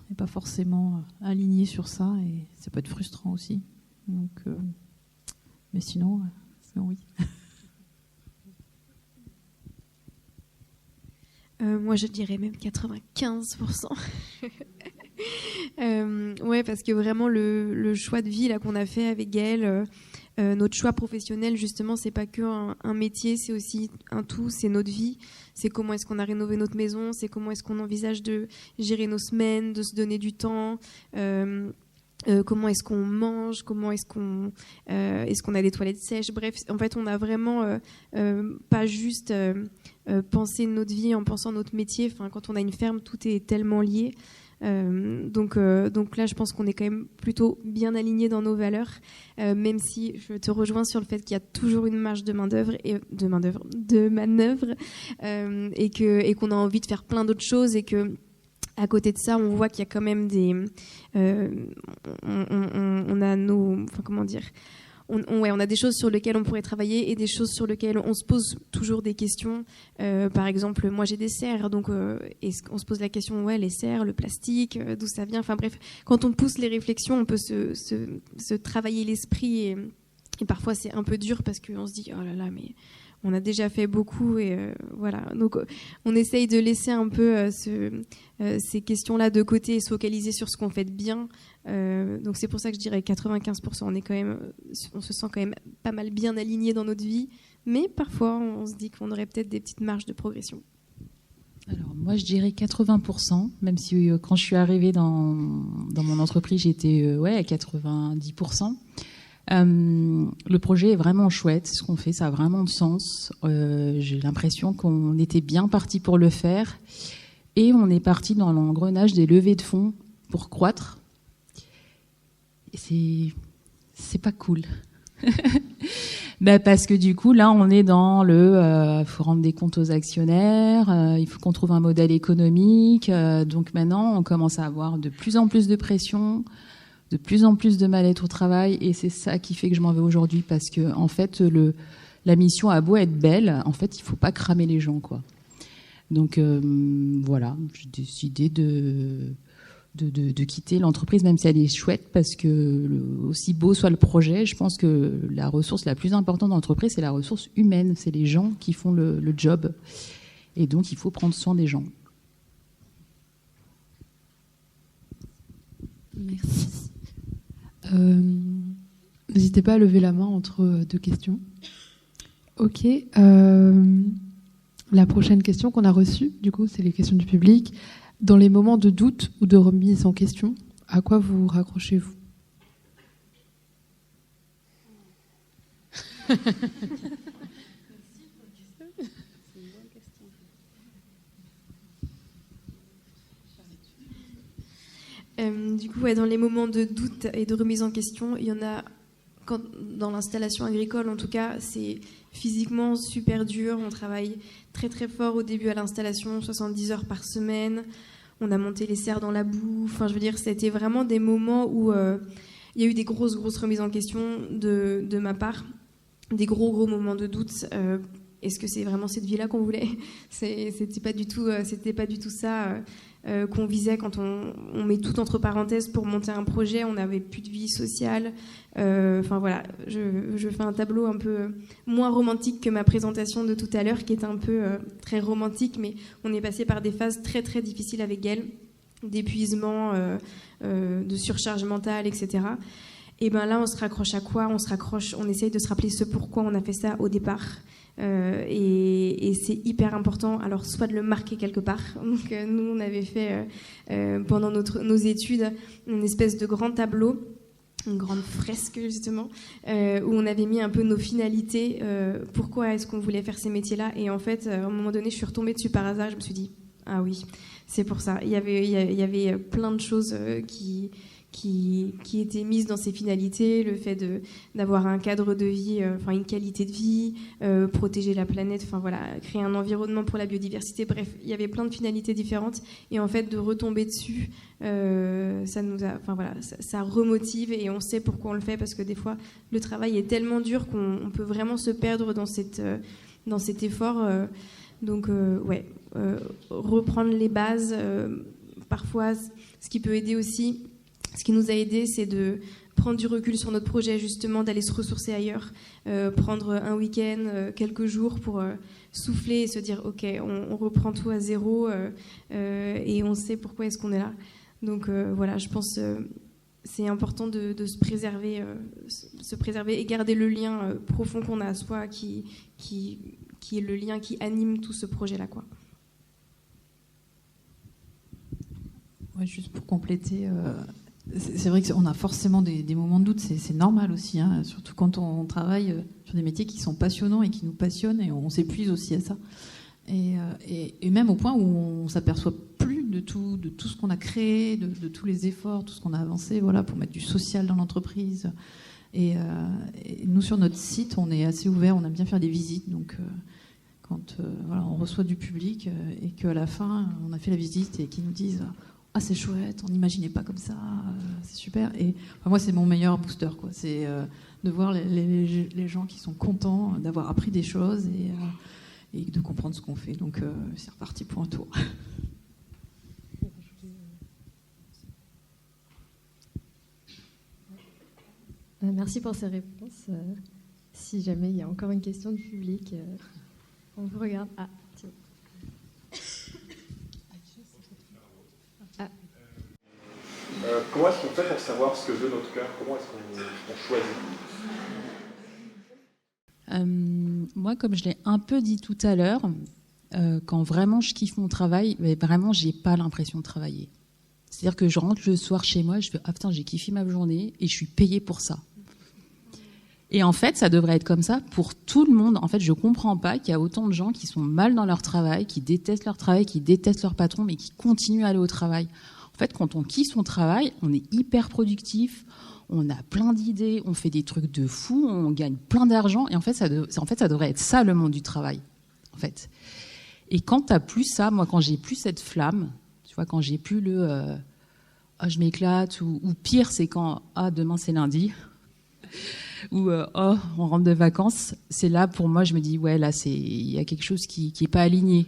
n'est pas forcément alignée sur ça, et ça peut être frustrant aussi. Donc, mais sinon oui. Moi, je dirais même 95%. Ouais, parce que vraiment, le choix de vie là, qu'on a fait avec Gaëlle, notre choix professionnel, justement, c'est pas que un métier, c'est aussi un tout, c'est notre vie. C'est comment est-ce qu'on a rénové notre maison, c'est comment est-ce qu'on envisage de gérer nos semaines, de se donner du temps. Comment est-ce qu'on mange, comment est-ce qu'on a des toilettes sèches. Bref, en fait, on a vraiment pas juste pensé notre vie en pensant notre métier. Enfin, quand on a une ferme, tout est tellement lié. Donc là, je pense qu'on est quand même plutôt bien aligné dans nos valeurs, même si je te rejoins sur le fait qu'il y a toujours une marge de manœuvre et qu'on a envie de faire plein d'autres choses et que à côté de ça, on voit qu'il y a quand même on a nos, enfin comment dire, on a des choses sur lesquelles on pourrait travailler et des choses sur lesquelles on se pose toujours des questions. Par exemple, moi j'ai des serres, donc on se pose la question, les serres, le plastique, d'où ça vient. Enfin bref, quand on pousse les réflexions, on peut se travailler l'esprit et parfois c'est un peu dur parce qu'on se dit oh là là, mais on a déjà fait beaucoup et voilà. Donc on essaye de laisser un peu ces questions-là de côté et se focaliser sur ce qu'on fait de bien. Donc c'est pour ça que je dirais 95%. On se sent quand même pas mal bien aligné dans notre vie, mais parfois on se dit qu'on aurait peut-être des petites marges de progression. Alors moi je dirais 80%, même si quand je suis arrivée dans mon entreprise j'étais à 90%. Le projet est vraiment chouette, ce qu'on fait ça a vraiment de sens. J'ai l'impression qu'on était bien parti pour le faire Et on est parti dans l'engrenage des levées de fonds pour croître. Et c'est pas cool. Parce que du coup, là, on est dans faut rendre des comptes aux actionnaires, il faut qu'on trouve un modèle économique. Donc maintenant, on commence à avoir de plus en plus de pression, de plus en plus de mal-être au travail, et c'est ça qui fait que je m'en vais aujourd'hui, parce que en fait, la mission a beau être belle, en fait, il faut pas cramer les gens, quoi. Donc voilà, j'ai décidé de quitter l'entreprise, même si elle est chouette, parce que aussi beau soit le projet, je pense que la ressource la plus importante dans l'entreprise, c'est la ressource humaine, c'est les gens qui font le job, et donc il faut prendre soin des gens. Merci. N'hésitez pas à lever la main entre deux questions. Ok. La prochaine question qu'on a reçue, du coup, c'est les questions du public. Dans les moments de doute ou de remise en question, à quoi vous raccrochez-vous ? Du coup, dans les moments de doute et de remise en question, il y en a, dans l'installation agricole en tout cas, c'est physiquement super dur. On travaille très très fort au début à l'installation, 70 heures par semaine. On a monté les serres dans la boue. Enfin, je veux dire, c'était vraiment des moments où il y a eu des grosses remises en question de ma part, des gros moments de doute. Est-ce que c'est vraiment cette vie-là qu'on voulait ? C'était pas du tout ça qu'on visait quand on met tout entre parenthèses pour monter un projet. On n'avait plus de vie sociale. Enfin voilà, je fais un tableau un peu moins romantique que ma présentation de tout à l'heure, qui est un peu très romantique, mais on est passé par des phases très très difficiles avec Gaëlle, d'épuisement, de surcharge mentale, etc. Et ben là, on se raccroche à quoi ? On essaye de se rappeler ce pourquoi on a fait ça au départ. Et c'est hyper important, alors soit de le marquer quelque part. Donc nous on avait fait pendant nos études une espèce de grand tableau, une grande fresque justement, où on avait mis un peu nos finalités, pourquoi est-ce qu'on voulait faire ces métiers-là. Et en fait, à un moment donné, je suis retombée dessus par hasard, je me suis dit ah oui, c'est pour ça. Il y avait plein de choses qui étaient mises dans ces finalités, le fait d'avoir un cadre de vie, enfin une qualité de vie, protéger la planète, enfin voilà, créer un environnement pour la biodiversité. Bref, il y avait plein de finalités différentes, et en fait de retomber dessus, ça nous a, enfin voilà, ça remotive, et on sait pourquoi on le fait, parce que des fois le travail est tellement dur qu'on peut vraiment se perdre dans cet effort. Donc reprendre les bases, parfois ce qui peut aider aussi. Ce qui nous a aidé, c'est de prendre du recul sur notre projet, justement, d'aller se ressourcer ailleurs, prendre un week-end, quelques jours pour souffler et se dire ok, on reprend tout à zéro, et on sait pourquoi est-ce qu'on est là. Donc voilà, je pense c'est important de se préserver et garder le lien profond qu'on a à soi, qui est le lien qui anime tout ce projet-là, quoi. Ouais, juste pour compléter, c'est vrai qu'on a forcément des moments de doute, c'est normal aussi, hein, surtout quand on travaille sur des métiers qui sont passionnants et qui nous passionnent, et on s'épuise aussi à ça. Et même au point où on ne s'aperçoit plus de tout ce qu'on a créé, de tous les efforts, tout ce qu'on a avancé, voilà, pour mettre du social dans l'entreprise. Et nous, sur notre site, on est assez ouvert, on aime bien faire des visites, donc quand voilà, on reçoit du public et qu'à la fin, on a fait la visite et qu'ils nous disent « Ah, c'est chouette, on n'imaginait pas comme ça, c'est super ». Et enfin, moi, c'est mon meilleur booster, quoi. C'est de voir les gens qui sont contents d'avoir appris des choses et de comprendre ce qu'on fait. Donc, c'est reparti pour un tour. Merci pour ces réponses. Si jamais il y a encore une question du public, on vous regarde. Ah, tiens. Comment est-ce qu'on fait pour savoir ce que veut notre cœur ? Comment est-ce qu'on choisit ? Moi, comme je l'ai un peu dit tout à l'heure, quand vraiment je kiffe mon travail, mais vraiment, j'ai pas l'impression de travailler. C'est-à-dire que je rentre le soir chez moi, je fais « Ah putain, j'ai kiffé ma journée et je suis payée pour ça ». Et en fait, ça devrait être comme ça pour tout le monde. En fait, je comprends pas qu'il y a autant de gens qui sont mal dans leur travail, qui détestent leur travail, qui détestent leur patron, mais qui continuent à aller au travail. En fait, quand on kiffe son travail, on est hyper productif, on a plein d'idées, on fait des trucs de fou, on gagne plein d'argent. Et en fait, ça devrait être ça, le monde du travail. En fait. Et quand t'as plus ça, moi, quand j'ai plus cette flamme, tu vois, quand j'ai plus le je m'éclate, ou pire, c'est quand demain c'est lundi, ou on rentre de vacances, c'est là pour moi, je me dis ouais, là il y a quelque chose qui est pas aligné.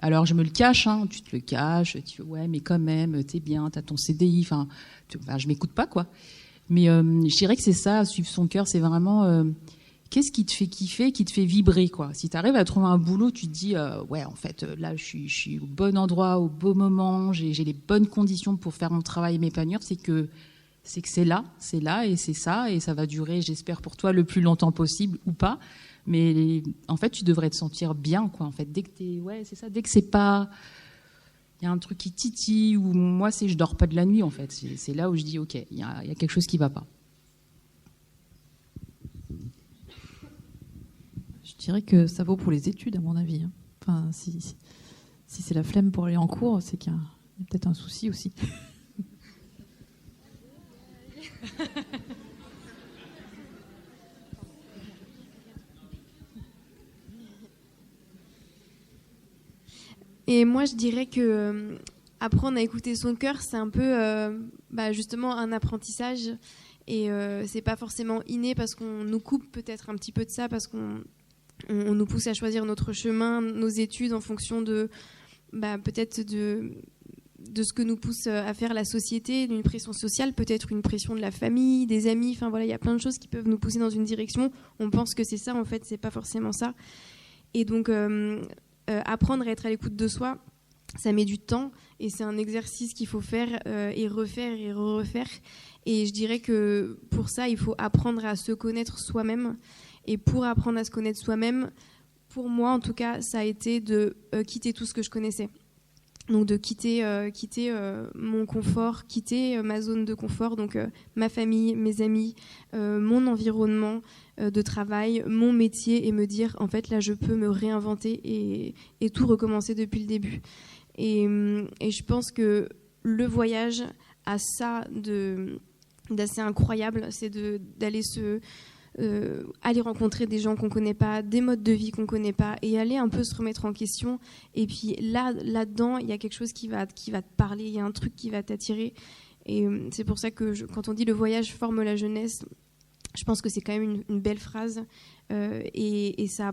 Alors je me le cache, tu te le caches, tu dis ouais, mais quand même, t'es bien, t'as ton CDI, je m'écoute pas quoi. Mais je dirais que c'est ça, suivre son cœur, c'est vraiment qu'est-ce qui te fait kiffer, qui te fait vibrer, quoi. Si tu arrives à trouver un boulot, tu te dis ouais, en fait, là, je suis au bon endroit, au bon moment, j'ai les bonnes conditions pour faire mon travail et m'épanouir, c'est que c'est là, et c'est ça, et ça va durer, j'espère, pour toi, le plus longtemps possible, ou pas. Mais en fait, tu devrais te sentir bien, quoi. En fait, dès que c'est ça, dès que c'est pas, il y a un truc qui titille, ou moi, je dors pas de la nuit, en fait. C'est là où je dis, ok, il y a quelque chose qui va pas. Je dirais que ça vaut pour les études, à mon avis. Enfin, si c'est la flemme pour aller en cours, c'est qu'il y a peut-être un souci aussi. Et moi, je dirais que apprendre à écouter son cœur, c'est un peu justement un apprentissage. Et c'est pas forcément inné parce qu'on nous coupe peut-être un petit peu de ça, parce qu'on nous pousse à choisir notre chemin, nos études en fonction de peut-être de ce que nous pousse à faire la société, d'une pression sociale, peut-être une pression de la famille, des amis. Enfin voilà, il y a plein de choses qui peuvent nous pousser dans une direction. On pense que c'est ça, en fait, c'est pas forcément ça. Et donc apprendre à être à l'écoute de soi, ça met du temps et c'est un exercice qu'il faut faire et refaire et refaire. Et je dirais que pour ça, il faut apprendre à se connaître soi-même. Et pour apprendre à se connaître soi-même, pour moi en tout cas, ça a été de quitter tout ce que je connaissais. Donc de quitter mon confort, quitter ma zone de confort, donc ma famille, mes amis, mon environnement de travail, mon métier, et me dire en fait là je peux me réinventer et tout recommencer depuis le début. Et je pense que le voyage a ça d'assez incroyable, c'est d'aller aller rencontrer des gens qu'on connaît pas, des modes de vie qu'on connaît pas, et aller un peu se remettre en question. Et puis là-dedans, il y a quelque chose qui va te parler, il y a un truc qui va t'attirer. Et c'est pour ça que quand on dit le voyage forme la jeunesse, je pense que c'est quand même une belle phrase, et ça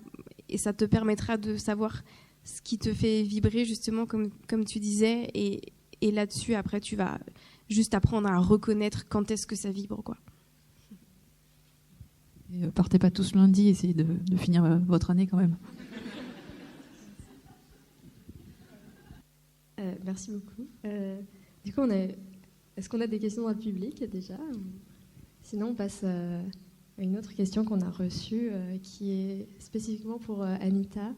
te permettra de savoir ce qui te fait vibrer justement comme tu disais, et là-dessus après tu vas juste apprendre à reconnaître quand est-ce que ça vibre, quoi. Et partez pas tous lundi, essayez de finir votre année quand même. Merci beaucoup. Du coup, est-ce qu'on a des questions dans le public déjà ? Sinon, on passe à une autre question qu'on a reçue, qui est spécifiquement pour Anita.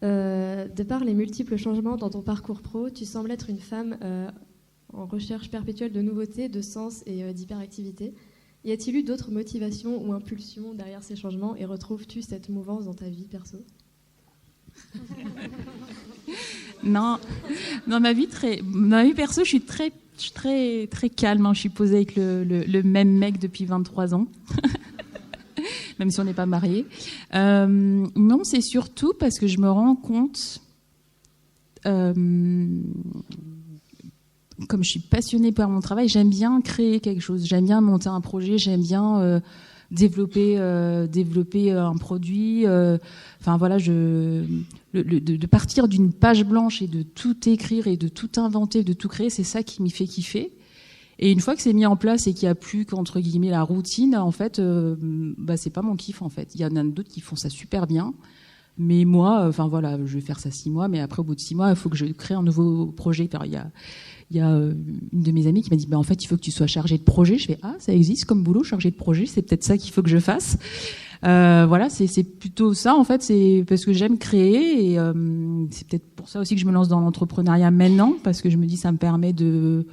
De par les multiples changements dans ton parcours pro, tu sembles être une femme en recherche perpétuelle de nouveautés, de sens et d'hyperactivité. Y a-t-il eu d'autres motivations ou impulsions derrière ces changements, et retrouves-tu cette mouvance dans ta vie perso ? Non, dans ma vie perso, je suis très très calme. Je suis posée avec le même mec depuis 23 ans, même si on n'est pas mariés. Non, c'est surtout parce que je me rends compte, comme je suis passionnée par mon travail, j'aime bien créer quelque chose, j'aime bien monter un projet, j'aime bien développer un produit. Enfin voilà, de partir d'une page blanche et de tout écrire et de tout inventer, de tout créer, c'est ça qui m'y fait kiffer. Et une fois que c'est mis en place et qu'il n'y a plus qu'entre guillemets la routine, en fait, c'est pas mon kiff en fait. Il y en a d'autres qui font ça super bien. Mais moi, voilà, je vais faire ça 6 mois, mais après, au bout de 6 mois, il faut que je crée un nouveau projet. Il y a une de mes amies qui m'a dit, en fait, il faut que tu sois chargée de projet. Je fais, ça existe comme boulot, chargée de projet, c'est peut-être ça qu'il faut que je fasse. Voilà, c'est plutôt ça, en fait, c'est parce que j'aime créer, et c'est peut-être pour ça aussi que je me lance dans l'entrepreneuriat maintenant, parce que je me dis, ça me permet de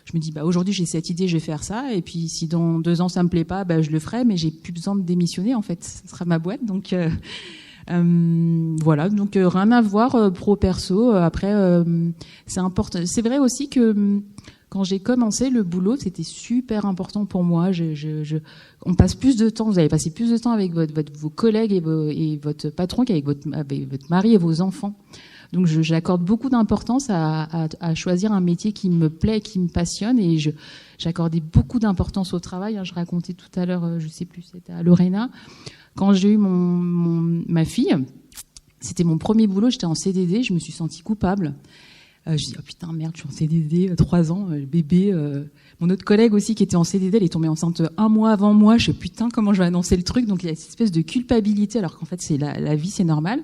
je me dis, aujourd'hui, j'ai cette idée, je vais faire ça. Et puis, si dans 2 ans, ça me plaît pas, je le ferai, mais j'ai plus besoin de démissionner, en fait. Ce sera ma boîte. Donc, voilà. Donc, rien à voir, pro-perso. Après, c'est important. C'est vrai aussi que quand j'ai commencé le boulot, c'était super important pour moi. On passe plus de temps, vous allez passer plus de temps avec vos collègues et votre patron qu'avec votre mari et vos enfants. Donc j'accorde beaucoup d'importance à choisir un métier qui me plaît, qui me passionne, et j'accordais beaucoup d'importance au travail. Je racontais tout à l'heure, je sais plus, c'était à Lorena, quand j'ai eu ma fille, c'était mon premier boulot, j'étais en CDD, je me suis sentie coupable. Je dis, oh putain, merde, je suis en CDD, 3 ans, bébé. Mon autre collègue aussi qui était en CDD, elle est tombée enceinte 1 mois avant moi. Je dis, putain, comment je vais annoncer le truc? Donc il y a cette espèce de culpabilité, alors qu'en fait, c'est la vie, c'est normal.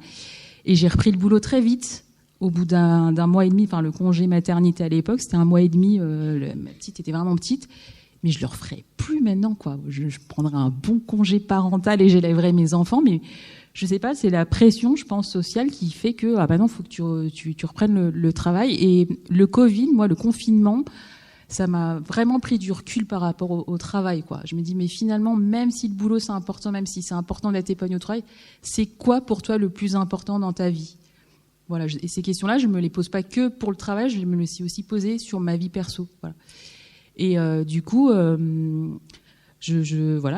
Et j'ai repris le boulot très vite, au bout d'un mois et demi. Enfin, le congé maternité à l'époque, c'était 1 mois et demi. Ma petite était vraiment petite. Mais je le referai plus maintenant, quoi. Je prendrai un bon congé parental et j'élèverai mes enfants. Mais je sais pas, c'est la pression, je pense, sociale qui fait que, non, faut que tu reprennes le travail. Et le Covid, moi, le confinement, ça m'a vraiment pris du recul par rapport au travail, quoi. Je me dis, mais finalement, même si le boulot c'est important, même si c'est important d'être épanoui au travail, c'est quoi pour toi le plus important dans ta vie? Voilà. Et ces questions-là, je me les pose pas que pour le travail, je me les suis aussi posées sur ma vie perso. Voilà. Et du coup, voilà,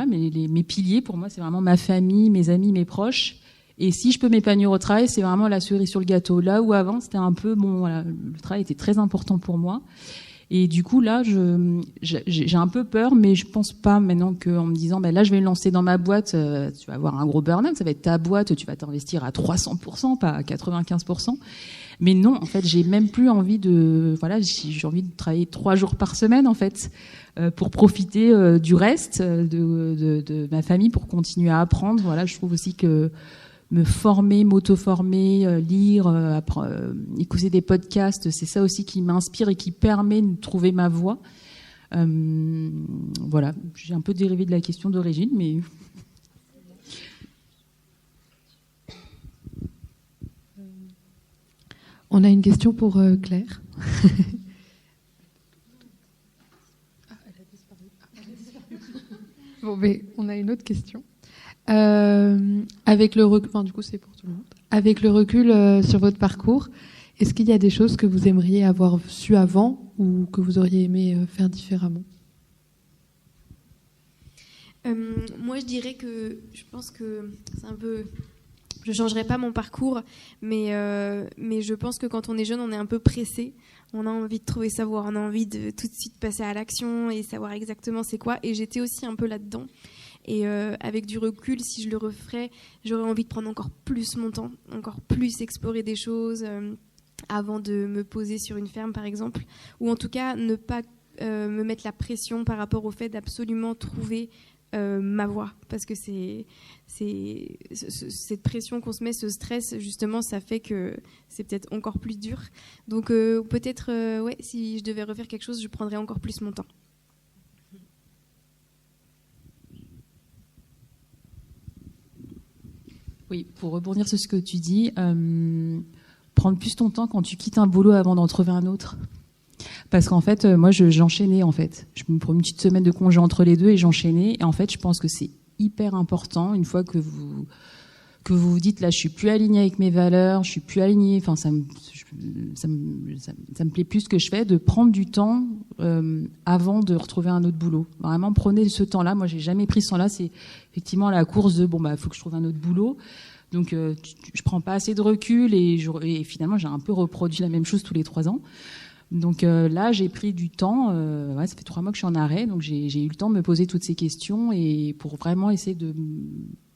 mes piliers pour moi, c'est vraiment ma famille, mes amis, mes proches. Et si je peux m'épanouir au travail, c'est vraiment la cerise sur le gâteau. Là où avant, c'était un peu voilà, le travail était très important pour moi. Et du coup, là, j'ai un peu peur, mais je pense pas maintenant qu'en me disant, là, je vais me lancer dans ma boîte, tu vas avoir un gros burn-out, ça va être ta boîte, tu vas t'investir à 300%, pas à 95%. Mais non, en fait, j'ai même plus envie j'ai envie de travailler 3 jours par semaine, en fait, pour profiter du reste de ma famille, pour continuer à apprendre. Voilà, je trouve aussi que me former, m'auto-former, lire, écouter des podcasts, c'est ça aussi qui m'inspire et qui permet de trouver ma voie. Voilà, j'ai un peu dérivé de la question d'origine, mais... On a une question pour Claire. Bon, mais on a une autre question. Avec le recul, du coup, c'est pour tout le monde. Avec le recul sur votre parcours, est-ce qu'il y a des choses que vous aimeriez avoir su avant ou que vous auriez aimé faire différemment? Moi, je dirais que je pense que c'est un peu... Je ne changerai pas mon parcours, mais je pense que quand on est jeune, on est un peu pressé. On a envie de trouver savoir, on a envie de tout de suite passer à l'action et savoir exactement c'est quoi. Et j'étais aussi un peu là-dedans. Et avec du recul, si je le referais, j'aurais envie de prendre encore plus mon temps, encore plus explorer des choses avant de me poser sur une ferme, par exemple. Ou en tout cas, ne pas me mettre la pression par rapport au fait d'absolument trouver ma voie, parce que c'est cette pression qu'on se met, ce stress, justement, ça fait que c'est peut-être encore plus dur. Donc peut-être, si je devais refaire quelque chose, je prendrais encore plus mon temps. Oui, pour rebondir sur ce que tu dis, prendre plus ton temps quand tu quittes un boulot avant d'en trouver un autre. Parce qu'en fait, moi, j'enchaînais, en fait. Je me prenais une petite semaine de congé entre les deux et j'enchaînais. Et en fait, je pense que c'est hyper important, une fois que vous vous dites, là, je suis plus alignée avec mes valeurs, je suis plus alignée, enfin, ça me plaît plus ce que je fais, de prendre du temps avant de retrouver un autre boulot. Vraiment, prenez ce temps-là. Moi, j'ai jamais pris ce temps-là. C'est effectivement la course de, faut que je trouve un autre boulot. Donc, je prends pas assez de recul et finalement, j'ai un peu reproduit la même chose tous les 3 ans. Donc là, j'ai pris du temps. Ça fait 3 mois que je suis en arrêt, donc j'ai eu le temps de me poser toutes ces questions et pour vraiment essayer de...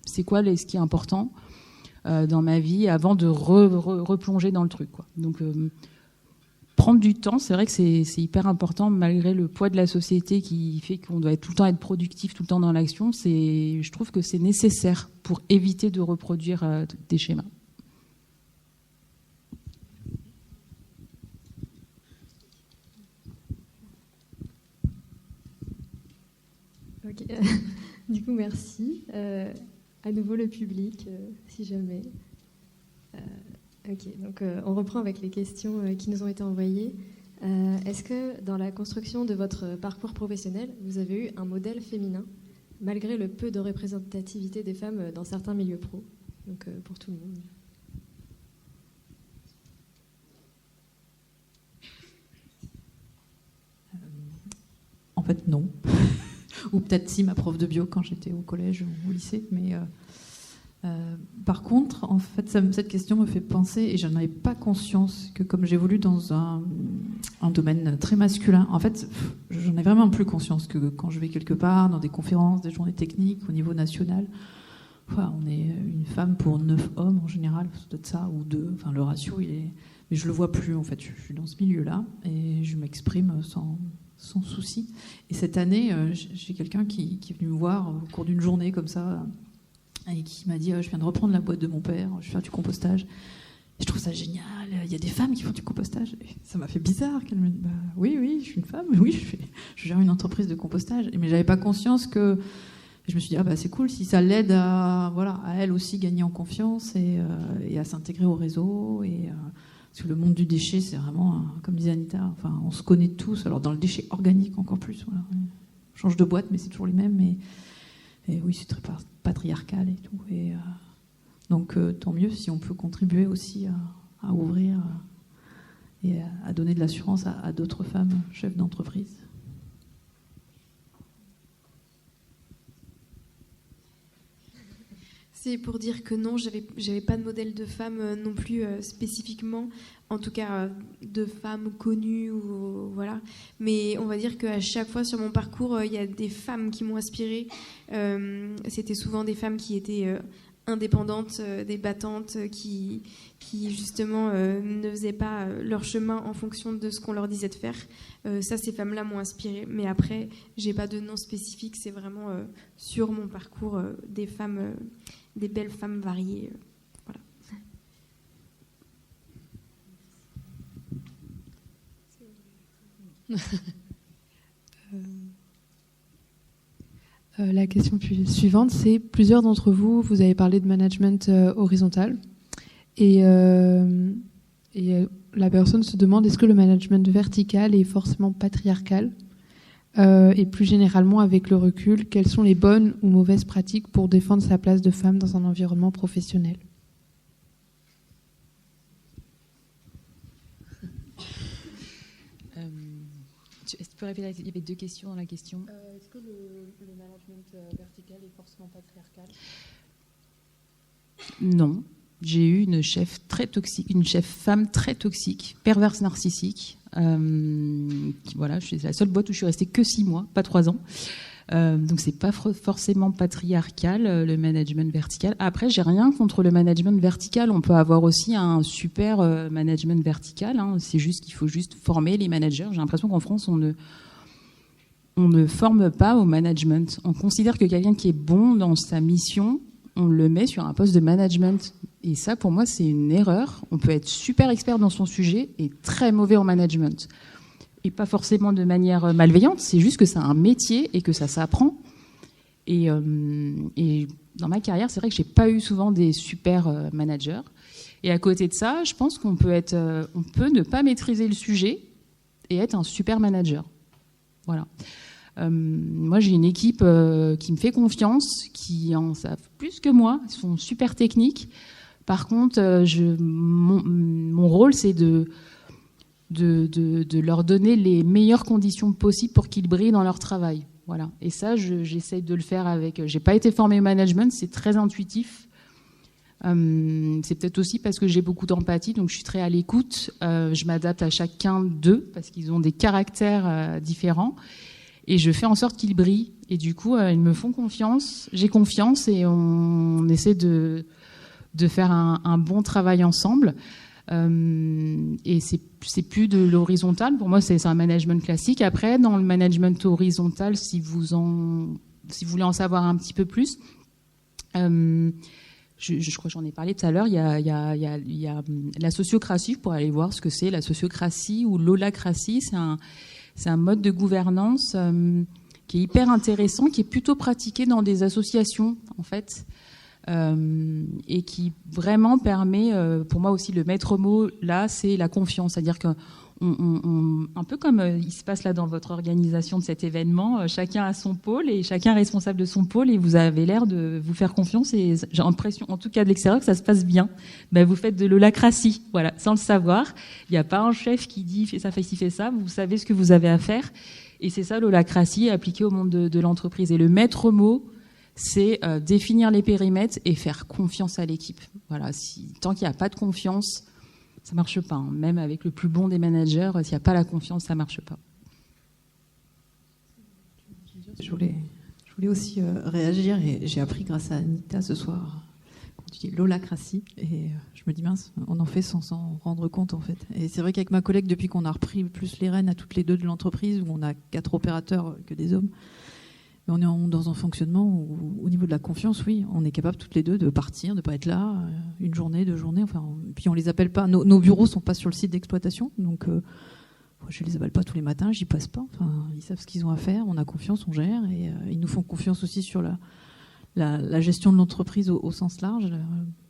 C'est quoi ce qui est important dans ma vie avant de replonger dans le truc, quoi. Donc, prendre du temps, c'est vrai que c'est hyper important malgré le poids de la société qui fait qu'on doit tout le temps être productif, tout le temps dans l'action. Je trouve que c'est nécessaire pour éviter de reproduire des schémas. Ok, du coup, merci. À nouveau, le public, si jamais. Ok, donc on reprend avec les questions qui nous ont été envoyées. Est-ce que dans la construction de votre parcours professionnel, vous avez eu un modèle féminin, malgré le peu de représentativité des femmes dans certains milieux pro, donc pour tout le monde? En fait, non. Ou peut-être si ma prof de bio quand j'étais au collège ou au lycée. Mais par contre, en fait, cette question me fait penser, et j'en avais pas conscience, que comme j'évolue dans un domaine très masculin, en fait, j'en ai vraiment plus conscience que quand je vais quelque part, dans des conférences, des journées techniques au niveau national. Enfin, on est une femme pour 9 hommes en général, peut-être ça, ou 2. Enfin, le ratio, il est. Mais je le vois plus, en fait. Je suis dans ce milieu-là et je m'exprime sans souci. Et cette année, j'ai quelqu'un qui est venu me voir au cours d'une journée comme ça et qui m'a dit je viens de reprendre la boîte de mon père, je vais faire du compostage. Et je trouve ça génial, il y a des femmes qui font du compostage. Et ça m'a fait bizarre qu'elle me dise oui, je suis une femme, oui, je gère une entreprise de compostage. Mais j'avais pas conscience que. Je me suis dit c'est cool si ça l'aide à elle aussi gagner en confiance et à s'intégrer au réseau parce que le monde du déchet, c'est vraiment, comme disait Anita, enfin, on se connaît tous. Alors dans le déchet organique encore plus, voilà. On change de boîte, mais c'est toujours les mêmes. Et oui, c'est très patriarcal et tout. Et donc tant mieux si on peut contribuer aussi à ouvrir et à donner de l'assurance à d'autres femmes chefs d'entreprise. C'est pour dire que non, j'avais pas de modèle de femme non plus spécifiquement, en tout cas de femmes connues ou voilà. Mais on va dire qu'à chaque fois sur mon parcours, il y a des femmes qui m'ont inspirée. C'était souvent des femmes qui étaient indépendantes, des battantes, qui justement ne faisaient pas leur chemin en fonction de ce qu'on leur disait de faire. Ça, ces femmes-là m'ont inspirée. Mais après, j'ai pas de nom spécifique. C'est vraiment sur mon parcours des femmes. Des belles femmes variées. Voilà. La question suivante, c'est plusieurs d'entre vous, vous avez parlé de management horizontal. Et la personne se demande est-ce que le management vertical est forcément patriarcal ? Et plus généralement, avec le recul, quelles sont les bonnes ou mauvaises pratiques pour défendre sa place de femme dans un environnement professionnel ? Tu peux répéter, il y avait 2 questions dans la question. Est-ce que le management vertical est forcément patriarcal ? Non. J'ai eu une chef très toxique, une chef femme très toxique, perverse narcissique. Voilà, c'est la seule boîte où je suis restée que 6 mois, pas 3 ans. Donc c'est pas forcément patriarcal, le management vertical. Après, j'ai rien contre le management vertical. On peut avoir aussi un super management vertical. Hein. C'est juste qu'il faut juste former les managers. J'ai l'impression qu'en France, on ne forme pas au management. On considère que quelqu'un qui est bon dans sa mission, on le met sur un poste de management. Et ça, pour moi, c'est une erreur. On peut être super expert dans son sujet et très mauvais en management. Et pas forcément de manière malveillante, c'est juste que c'est un métier et que ça s'apprend. Et dans ma carrière, c'est vrai que j'ai pas eu souvent des super managers. Et à côté de ça, je pense qu'on peut ne pas maîtriser le sujet et être un super manager. Voilà. Moi, j'ai une équipe qui me fait confiance, qui en savent plus que moi, ils sont super techniques. Par contre, mon rôle, c'est de leur donner les meilleures conditions possibles pour qu'ils brillent dans leur travail. Voilà. Et ça, j'essaye de le faire avec. J'ai pas été formée au management, c'est très intuitif. C'est peut-être aussi parce que j'ai beaucoup d'empathie, donc je suis très à l'écoute. Je m'adapte à chacun d'eux parce qu'ils ont des caractères différents. Et je fais en sorte qu'ils brillent. Et du coup, ils me font confiance. J'ai confiance et on essaie de faire un bon travail ensemble. Et c'est plus de l'horizontal. Pour moi, c'est un management classique. Après, dans le management horizontal, si vous voulez en savoir un petit peu plus, je crois que j'en ai parlé tout à l'heure, il y a la sociocratie. Vous pourrez aller voir ce que c'est, la sociocratie ou l'holacratie. C'est un mode de gouvernance qui est hyper intéressant, qui est plutôt pratiqué dans des associations, en fait. Et qui vraiment permet, pour moi aussi, le maître mot, là, c'est la confiance. C'est-à-dire qu'on un peu comme il se passe là dans votre organisation de cet événement, chacun a son pôle et chacun est responsable de son pôle et vous avez l'air de vous faire confiance et j'ai l'impression, en tout cas de l'extérieur, que ça se passe bien. Vous faites de l'holacratie, voilà, sans le savoir. Il n'y a pas un chef qui dit fais ça, fais ci, fais ça. Vous savez ce que vous avez à faire et c'est ça l'holacratie appliquée au monde de l'entreprise. Et le maître mot, c'est définir les périmètres et faire confiance à l'équipe. Voilà, tant qu'il n'y a pas de confiance, ça ne marche pas. Hein. Même avec le plus bon des managers, s'il n'y a pas la confiance, ça ne marche pas. Je voulais aussi réagir et j'ai appris grâce à Anita ce soir, quand tu dis l'holacratie, et je me dis mince, on en fait sans s'en rendre compte en fait. Et c'est vrai qu'avec ma collègue, depuis qu'on a repris plus les rênes à toutes les deux de l'entreprise, où on a 4 opérateurs que des hommes, on est dans un fonctionnement où, au niveau de la confiance, oui, on est capable toutes les deux de partir, de ne pas être là, une journée, 2 journées, puis on les appelle pas, nos bureaux ne sont pas sur le site d'exploitation, donc je ne les appelle pas tous les matins, j'y passe pas, ils savent ce qu'ils ont à faire, on a confiance, on gère, et ils nous font confiance aussi sur la gestion de l'entreprise au sens large,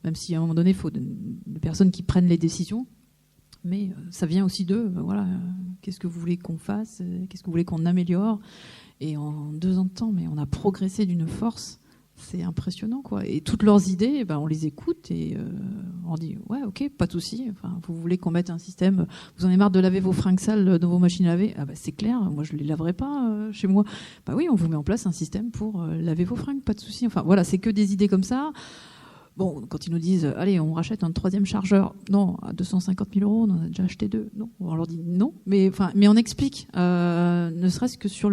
même si à un moment donné, il faut des personnes qui prennent les décisions, mais ça vient aussi d'eux, voilà, qu'est-ce que vous voulez qu'on fasse, qu'est-ce que vous voulez qu'on améliore. Et en 2 ans de temps, mais on a progressé d'une force, c'est impressionnant, quoi. Et toutes leurs idées, on les écoute et on dit ouais, ok, pas de souci. Vous voulez qu'on mette un système, vous en avez marre de laver vos fringues sales dans vos machines à laver, c'est clair, moi je les laverai pas chez moi. Oui, on vous met en place un système pour laver vos fringues, pas de souci. Voilà, c'est que des idées comme ça. Bon, quand ils nous disent allez, on rachète un 3e chargeur, non, à 250 000 €, on en a déjà acheté 2. Non, on leur dit non, mais on explique, ne serait-ce que sur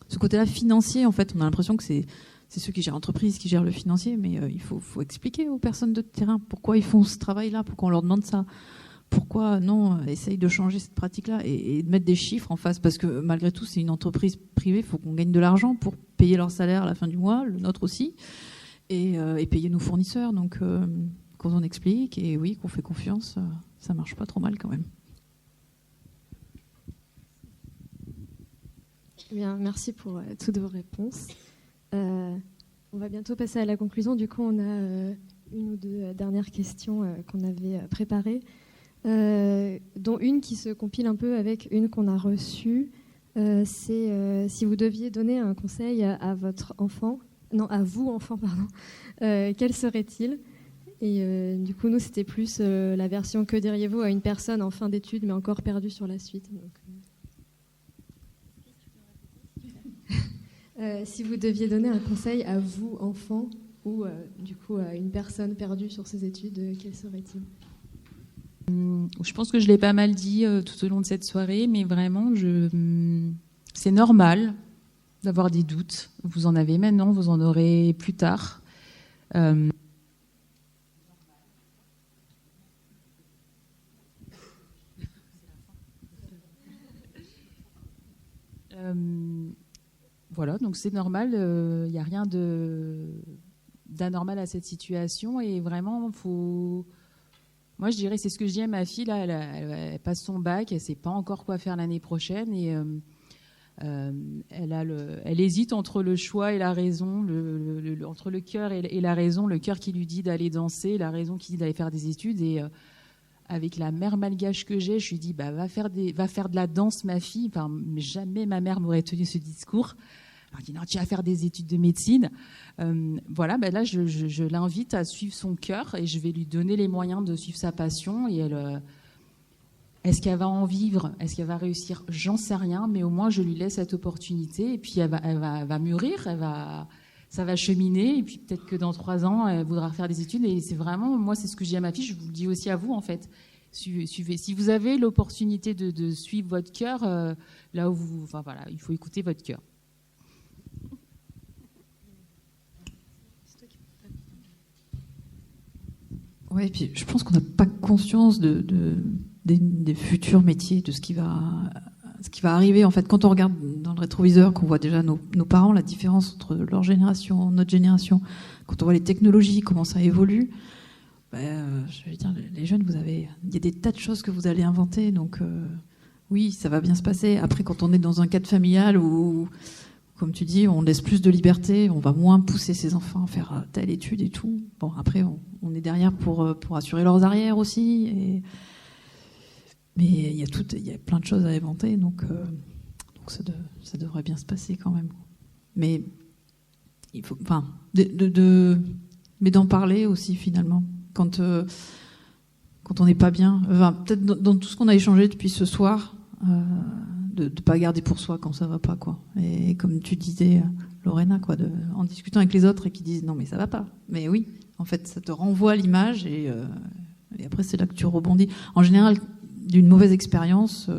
ce côté-là financier, en fait, on a l'impression que c'est ceux qui gèrent l'entreprise qui gèrent le financier, mais il faut expliquer aux personnes de terrain pourquoi ils font ce travail-là, pourquoi on leur demande ça, pourquoi non, essaye de changer cette pratique-là et de mettre des chiffres en face, parce que malgré tout, c'est une entreprise privée, il faut qu'on gagne de l'argent pour payer leur salaire à la fin du mois, le nôtre aussi, et payer nos fournisseurs. Donc, quand on explique et oui, qu'on fait confiance, ça marche pas trop mal quand même. Bien, merci pour toutes vos réponses. On va bientôt passer à la conclusion. Du coup, on a une ou 2 dernières questions qu'on avait préparées, dont une qui se compile un peu avec une qu'on a reçue. C'est si vous deviez donner un conseil à votre enfant, non, à vous, enfant, pardon, quel serait-il ? Et du coup, nous, c'était plus la version que diriez-vous à une personne en fin d'études, mais encore perdue sur la suite. Donc, si vous deviez donner un conseil à vous, enfant, ou du coup à une personne perdue sur ses études, quel serait-il ? Je pense que je l'ai pas mal dit tout au long de cette soirée, mais vraiment, c'est normal d'avoir des doutes. Vous en avez maintenant, vous en aurez plus tard. Voilà, donc c'est normal, il n'y a rien d'anormal à cette situation et vraiment, moi je dirais, c'est ce que je dis à ma fille, là, elle passe son bac, elle ne sait pas encore quoi faire l'année prochaine et elle hésite entre le choix et la raison, entre le cœur et la raison, le cœur qui lui dit d'aller danser, la raison qui dit d'aller faire des études et avec la mère malgache que j'ai, je lui dis va faire de la danse, ma fille. Jamais ma mère m'aurait tenu ce discours. Elle dit non, tu vas faire des études de médecine. Voilà, là je l'invite à suivre son cœur et je vais lui donner les moyens de suivre sa passion. Et est-ce qu'elle va en vivre ? Est-ce qu'elle va réussir ? J'en sais rien, mais au moins je lui laisse cette opportunité et puis elle va mûrir, ça va cheminer, et puis peut-être que dans 3 ans, elle voudra faire des études. Et c'est vraiment, moi, c'est ce que je dis à ma fille, je vous le dis aussi à vous, en fait. Suivez. Si vous avez l'opportunité de suivre votre cœur, là où il faut écouter votre cœur. Oui, puis je pense qu'on n'a pas conscience des futurs métiers, de ce qui va arriver. En fait, quand on regarde dans le rétroviseur, qu'on voit déjà nos parents, la différence entre leur génération, notre génération, quand on voit les technologies, comment ça évolue, je veux dire, les jeunes, il y a des tas de choses que vous allez inventer, donc oui, ça va bien se passer. Après, quand on est dans un cadre familial où, comme tu dis, on laisse plus de liberté, on va moins pousser ses enfants à faire telle étude et tout. Bon, après, on est derrière pour assurer leurs arrières aussi. Mais il y a plein de choses à inventer, donc ça devrait bien se passer quand même. Mais il faut, enfin, mais d'en parler aussi finalement. Quand on n'est pas bien, enfin, peut-être dans tout ce qu'on a échangé depuis ce soir, de ne pas garder pour soi quand ça va pas, quoi. Et comme tu disais, Lorena, quoi, en discutant avec les autres et qui disent non mais ça va pas. Mais oui, en fait, ça te renvoie l'image et après c'est là que tu rebondis. En général, d'une mauvaise expérience,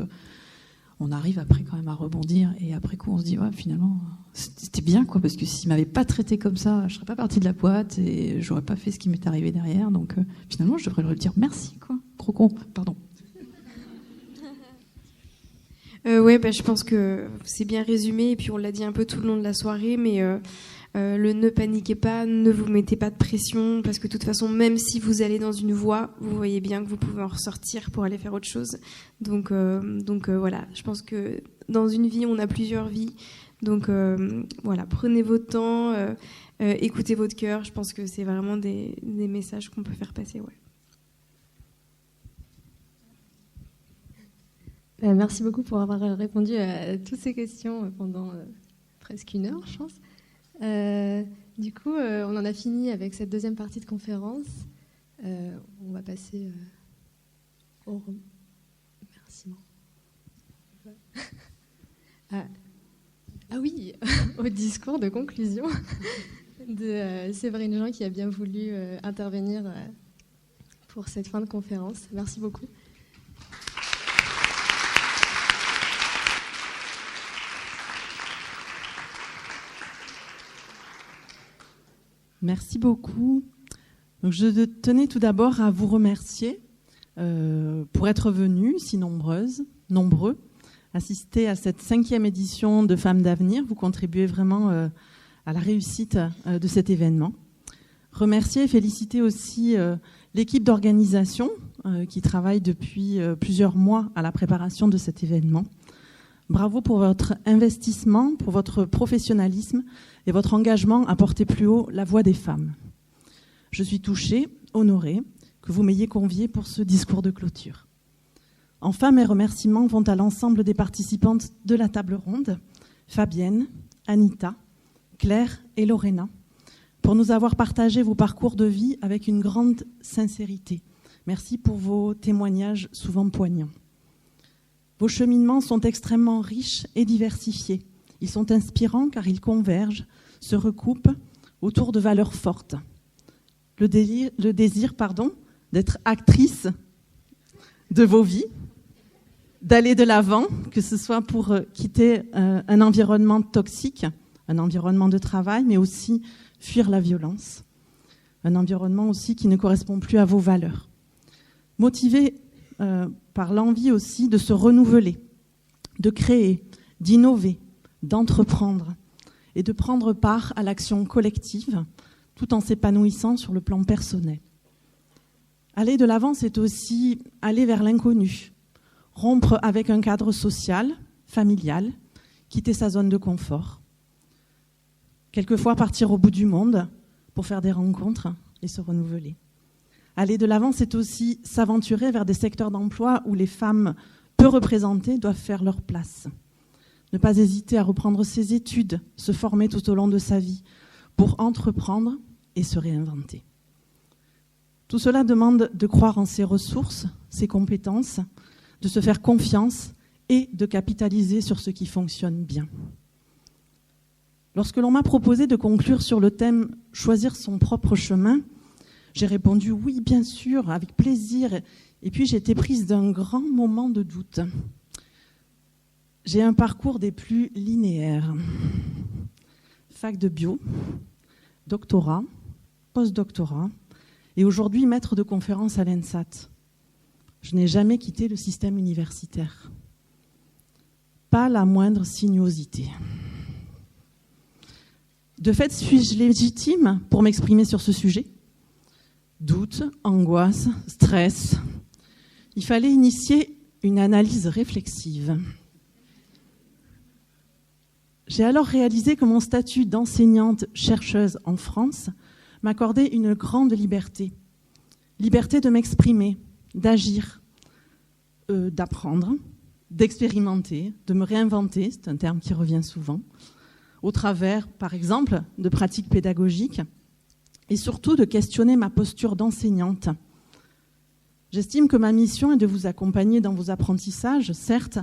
on arrive après quand même à rebondir et après coup on se dit ouais, finalement c'était bien, quoi, parce que s'il m'avait pas traité comme ça, je serais pas partie de la boîte et j'aurais pas fait ce qui m'est arrivé derrière. Donc finalement je devrais leur dire merci, quoi. Gros con, pardon. Ouais, je pense que c'est bien résumé et puis on l'a dit un peu tout le long de la soirée, mais le ne paniquez pas, ne vous mettez pas de pression, parce que de toute façon, même si vous allez dans une voie, vous voyez bien que vous pouvez en ressortir pour aller faire autre chose. Donc voilà, je pense que dans une vie, on a plusieurs vies. Donc voilà, prenez votre temps, écoutez votre cœur. Je pense que c'est vraiment des messages qu'on peut faire passer. Ouais. Merci beaucoup pour avoir répondu à toutes ces questions pendant presque 1 heure, je pense. Du coup, on en a fini avec cette deuxième partie de conférence. On va passer au remerciement. Ah oui, au discours de conclusion de Séverine Jean qui a bien voulu intervenir pour cette fin de conférence. Merci beaucoup. Merci beaucoup. Donc, je tenais tout d'abord à vous remercier pour être venus si nombreux, assister à cette 5e édition de Femmes d'avenir. Vous contribuez vraiment à la réussite de cet événement. Remercier et féliciter aussi l'équipe d'organisation qui travaille depuis plusieurs mois à la préparation de cet événement. Bravo pour votre investissement, pour votre professionnalisme et votre engagement à porter plus haut la voix des femmes. Je suis touchée, honorée que vous m'ayez conviée pour ce discours de clôture. Enfin, mes remerciements vont à l'ensemble des participantes de la table ronde, Fabienne, Anita, Claire et Lorena, pour nous avoir partagé vos parcours de vie avec une grande sincérité. Merci pour vos témoignages souvent poignants. Vos cheminements sont extrêmement riches et diversifiés. Ils sont inspirants car ils convergent, se recoupent autour de valeurs fortes. Le désir, d'être actrice de vos vies, d'aller de l'avant, que ce soit pour quitter un environnement toxique, un environnement de travail, mais aussi fuir la violence, un environnement aussi qui ne correspond plus à vos valeurs. Motivé par l'envie aussi de se renouveler, de créer, d'innover, d'entreprendre et de prendre part à l'action collective tout en s'épanouissant sur le plan personnel. Aller de l'avant, c'est aussi aller vers l'inconnu, rompre avec un cadre social, familial, quitter sa zone de confort. Quelquefois partir au bout du monde pour faire des rencontres et se renouveler. Aller de l'avant, c'est aussi s'aventurer vers des secteurs d'emploi où les femmes peu représentées doivent faire leur place. Ne pas hésiter à reprendre ses études, se former tout au long de sa vie pour entreprendre et se réinventer. Tout cela demande de croire en ses ressources, ses compétences, de se faire confiance et de capitaliser sur ce qui fonctionne bien. Lorsque l'on m'a proposé de conclure sur le thème « Choisir son propre chemin », j'ai répondu « oui, bien sûr, avec plaisir ». Et puis j'ai été prise d'un grand moment de doute. J'ai un parcours des plus linéaires. Fac de bio, doctorat, post-doctorat, et aujourd'hui maître de conférence à l'ENSAT. Je n'ai jamais quitté le système universitaire. Pas la moindre sinuosité. De fait, suis-je légitime pour m'exprimer sur ce sujet ? Doute, angoisse, stress. Il fallait initier une analyse réflexive. J'ai alors réalisé que mon statut d'enseignante-chercheuse en France m'accordait une grande liberté. Liberté de m'exprimer, d'agir, d'apprendre, d'expérimenter, de me réinventer, c'est un terme qui revient souvent, au travers, par exemple, de pratiques pédagogiques, et surtout de questionner ma posture d'enseignante. J'estime que ma mission est de vous accompagner dans vos apprentissages, certes,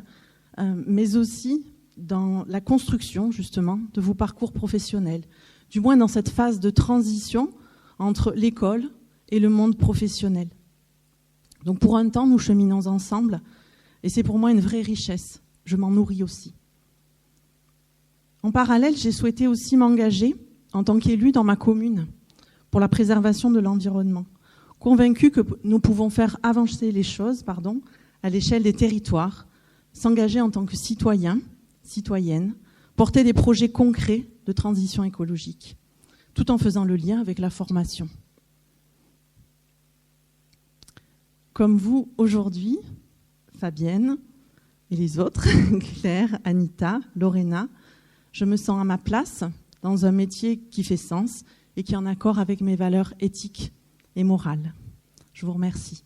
mais aussi dans la construction, justement, de vos parcours professionnels, du moins dans cette phase de transition entre l'école et le monde professionnel. Donc pour un temps, nous cheminons ensemble, et c'est pour moi une vraie richesse. Je m'en nourris aussi. En parallèle, j'ai souhaité aussi m'engager en tant qu'élue dans ma commune pour la préservation de l'environnement, convaincue que nous pouvons faire avancer les choses à l'échelle des territoires, s'engager en tant que citoyen, citoyenne, porter des projets concrets de transition écologique, tout en faisant le lien avec la formation. Comme vous, aujourd'hui, Fabienne et les autres, Claire, Anita, Lorena, je me sens à ma place dans un métier qui fait sens et qui est en accord avec mes valeurs éthiques et morales. Je vous remercie.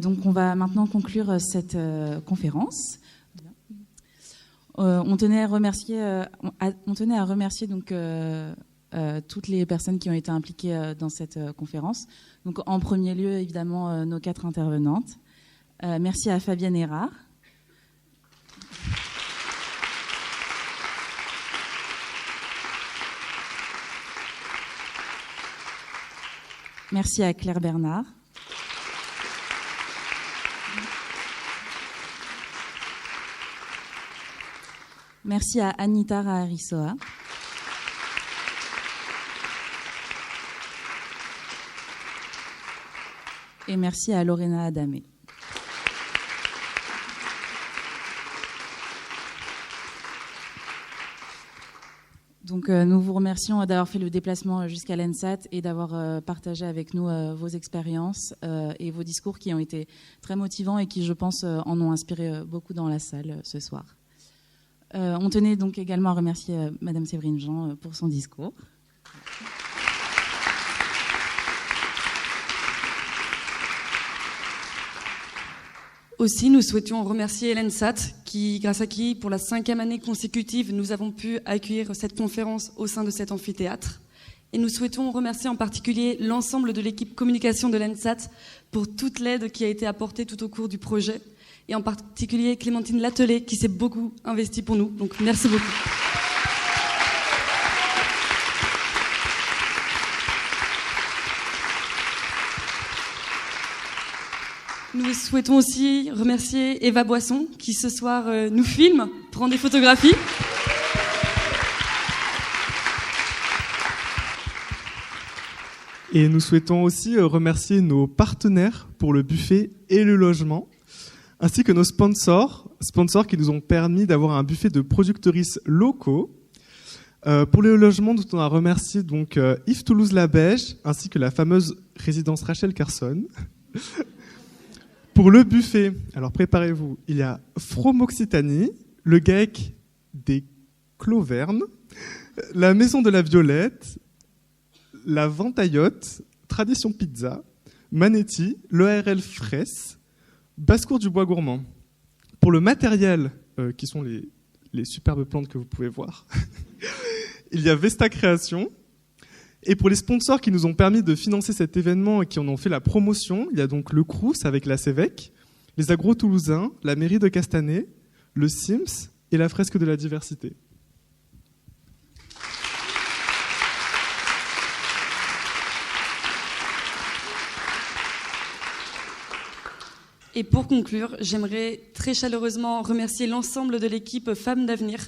Donc on va maintenant conclure cette conférence. On tenait à remercier donc toutes les personnes qui ont été impliquées dans cette conférence. Donc en premier lieu, évidemment, nos 4 intervenantes. Merci à Fabienne Erard. Merci à Claire Bernard. Merci à Anita Raharisoa. Et merci à Lorena Adamé. Donc nous vous remercions d'avoir fait le déplacement jusqu'à l'ENSAT et d'avoir partagé avec nous vos expériences et vos discours qui ont été très motivants et qui, je pense, en ont inspiré beaucoup dans la salle ce soir. On tenait donc également à remercier Madame Séverine Jean pour son discours. Aussi, nous souhaitions remercier l'ENSAT, grâce à qui, pour la 5e année consécutive, nous avons pu accueillir cette conférence au sein de cet amphithéâtre. Et nous souhaitons remercier en particulier l'ensemble de l'équipe communication de l'ENSAT pour toute l'aide qui a été apportée tout au cours du projet, et en particulier Clémentine Latelet, qui s'est beaucoup investie pour nous. Donc merci beaucoup. Nous souhaitons aussi remercier Eva Boisson, qui ce soir nous filme, prend des photographies. Et nous souhaitons aussi remercier nos partenaires pour le buffet et le logement, ainsi que nos sponsors qui nous ont permis d'avoir un buffet de productrices locaux. Pour le logement, nous on a remercié donc Yves Toulouse-Labège, ainsi que la fameuse résidence Rachel Carson. Pour le buffet, alors préparez-vous, il y a From Occitanie, le GAEC des Clovernes, la Maison de la Violette, la Ventaillotte, Tradition Pizza, Manetti, l'EARL Fraisse, Basse-Cour du Bois Gourmand. Pour le matériel, qui sont les superbes plantes que vous pouvez voir, il y a Vesta Création. Et pour les sponsors qui nous ont permis de financer cet événement et qui en ont fait la promotion, il y a donc le Crous avec la CEVEC, les Agros Toulousains, la mairie de Castanet, le Sims et la Fresque de la Diversité. Et pour conclure, j'aimerais très chaleureusement remercier l'ensemble de l'équipe Femmes d'Avenir,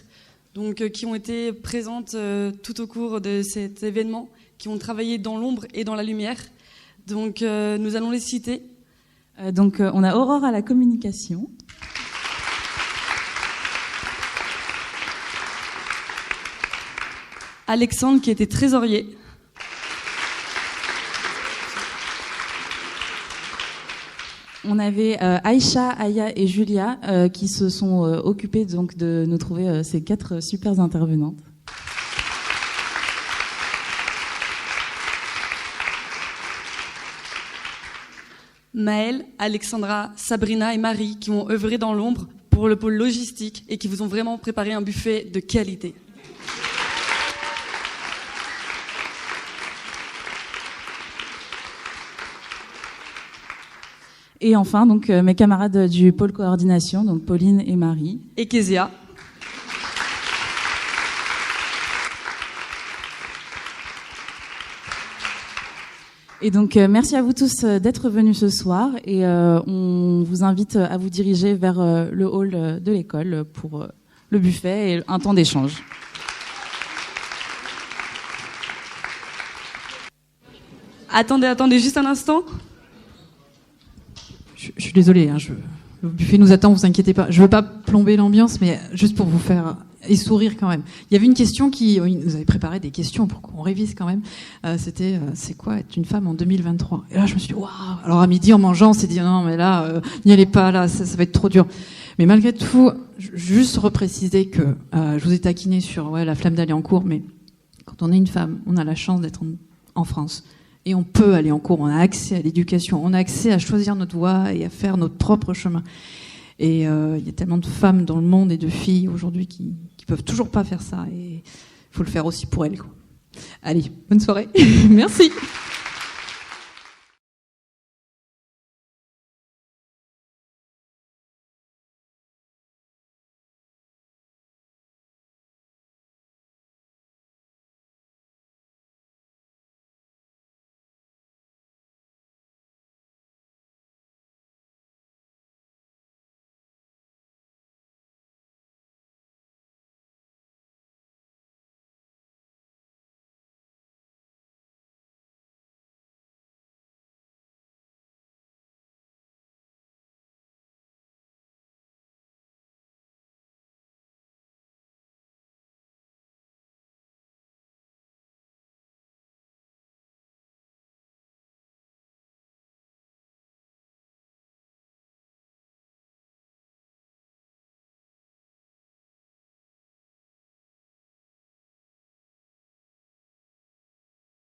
donc, qui ont été présentes tout au cours de cet événement, qui ont travaillé dans l'ombre et dans la lumière. Donc nous allons les citer. On a Aurore à la communication. Alexandre qui était trésorier. On avait Aïcha, Aya et Julia qui se sont occupées donc de nous trouver ces 4 super intervenantes. Maëlle, Alexandra, Sabrina et Marie qui ont œuvré dans l'ombre pour le pôle logistique et qui vous ont vraiment préparé un buffet de qualité. Et enfin, donc, mes camarades du pôle coordination, donc Pauline et Marie. Et Kezia. Et donc, merci à vous tous d'être venus ce soir. Et on vous invite à vous diriger vers le hall de l'école pour le buffet et un temps d'échange. Attendez juste un instant. Je suis désolée, hein, le buffet nous attend, vous inquiétez pas. Je veux pas plomber l'ambiance, mais juste pour vous faire et sourire quand même. Il y avait une question ils nous avaient préparé des questions pour qu'on révise quand même. C'était, c'est quoi être une femme en 2023 ? Et là, je me suis dit, waouh ! Alors à midi, en mangeant, on s'est dit, non, mais là, n'y allez pas, là, ça va être trop dur. Mais malgré tout, juste repréciser que je vous ai taquiné sur la flamme d'aller en cours, mais quand on est une femme, on a la chance d'être en France. Et on peut aller en cours, on a accès à l'éducation, on a accès à choisir notre voie et à faire notre propre chemin. Et il y a tellement de femmes dans le monde et de filles aujourd'hui qui peuvent toujours pas faire ça. Et il faut le faire aussi pour elles, quoi. Allez, bonne soirée. Merci.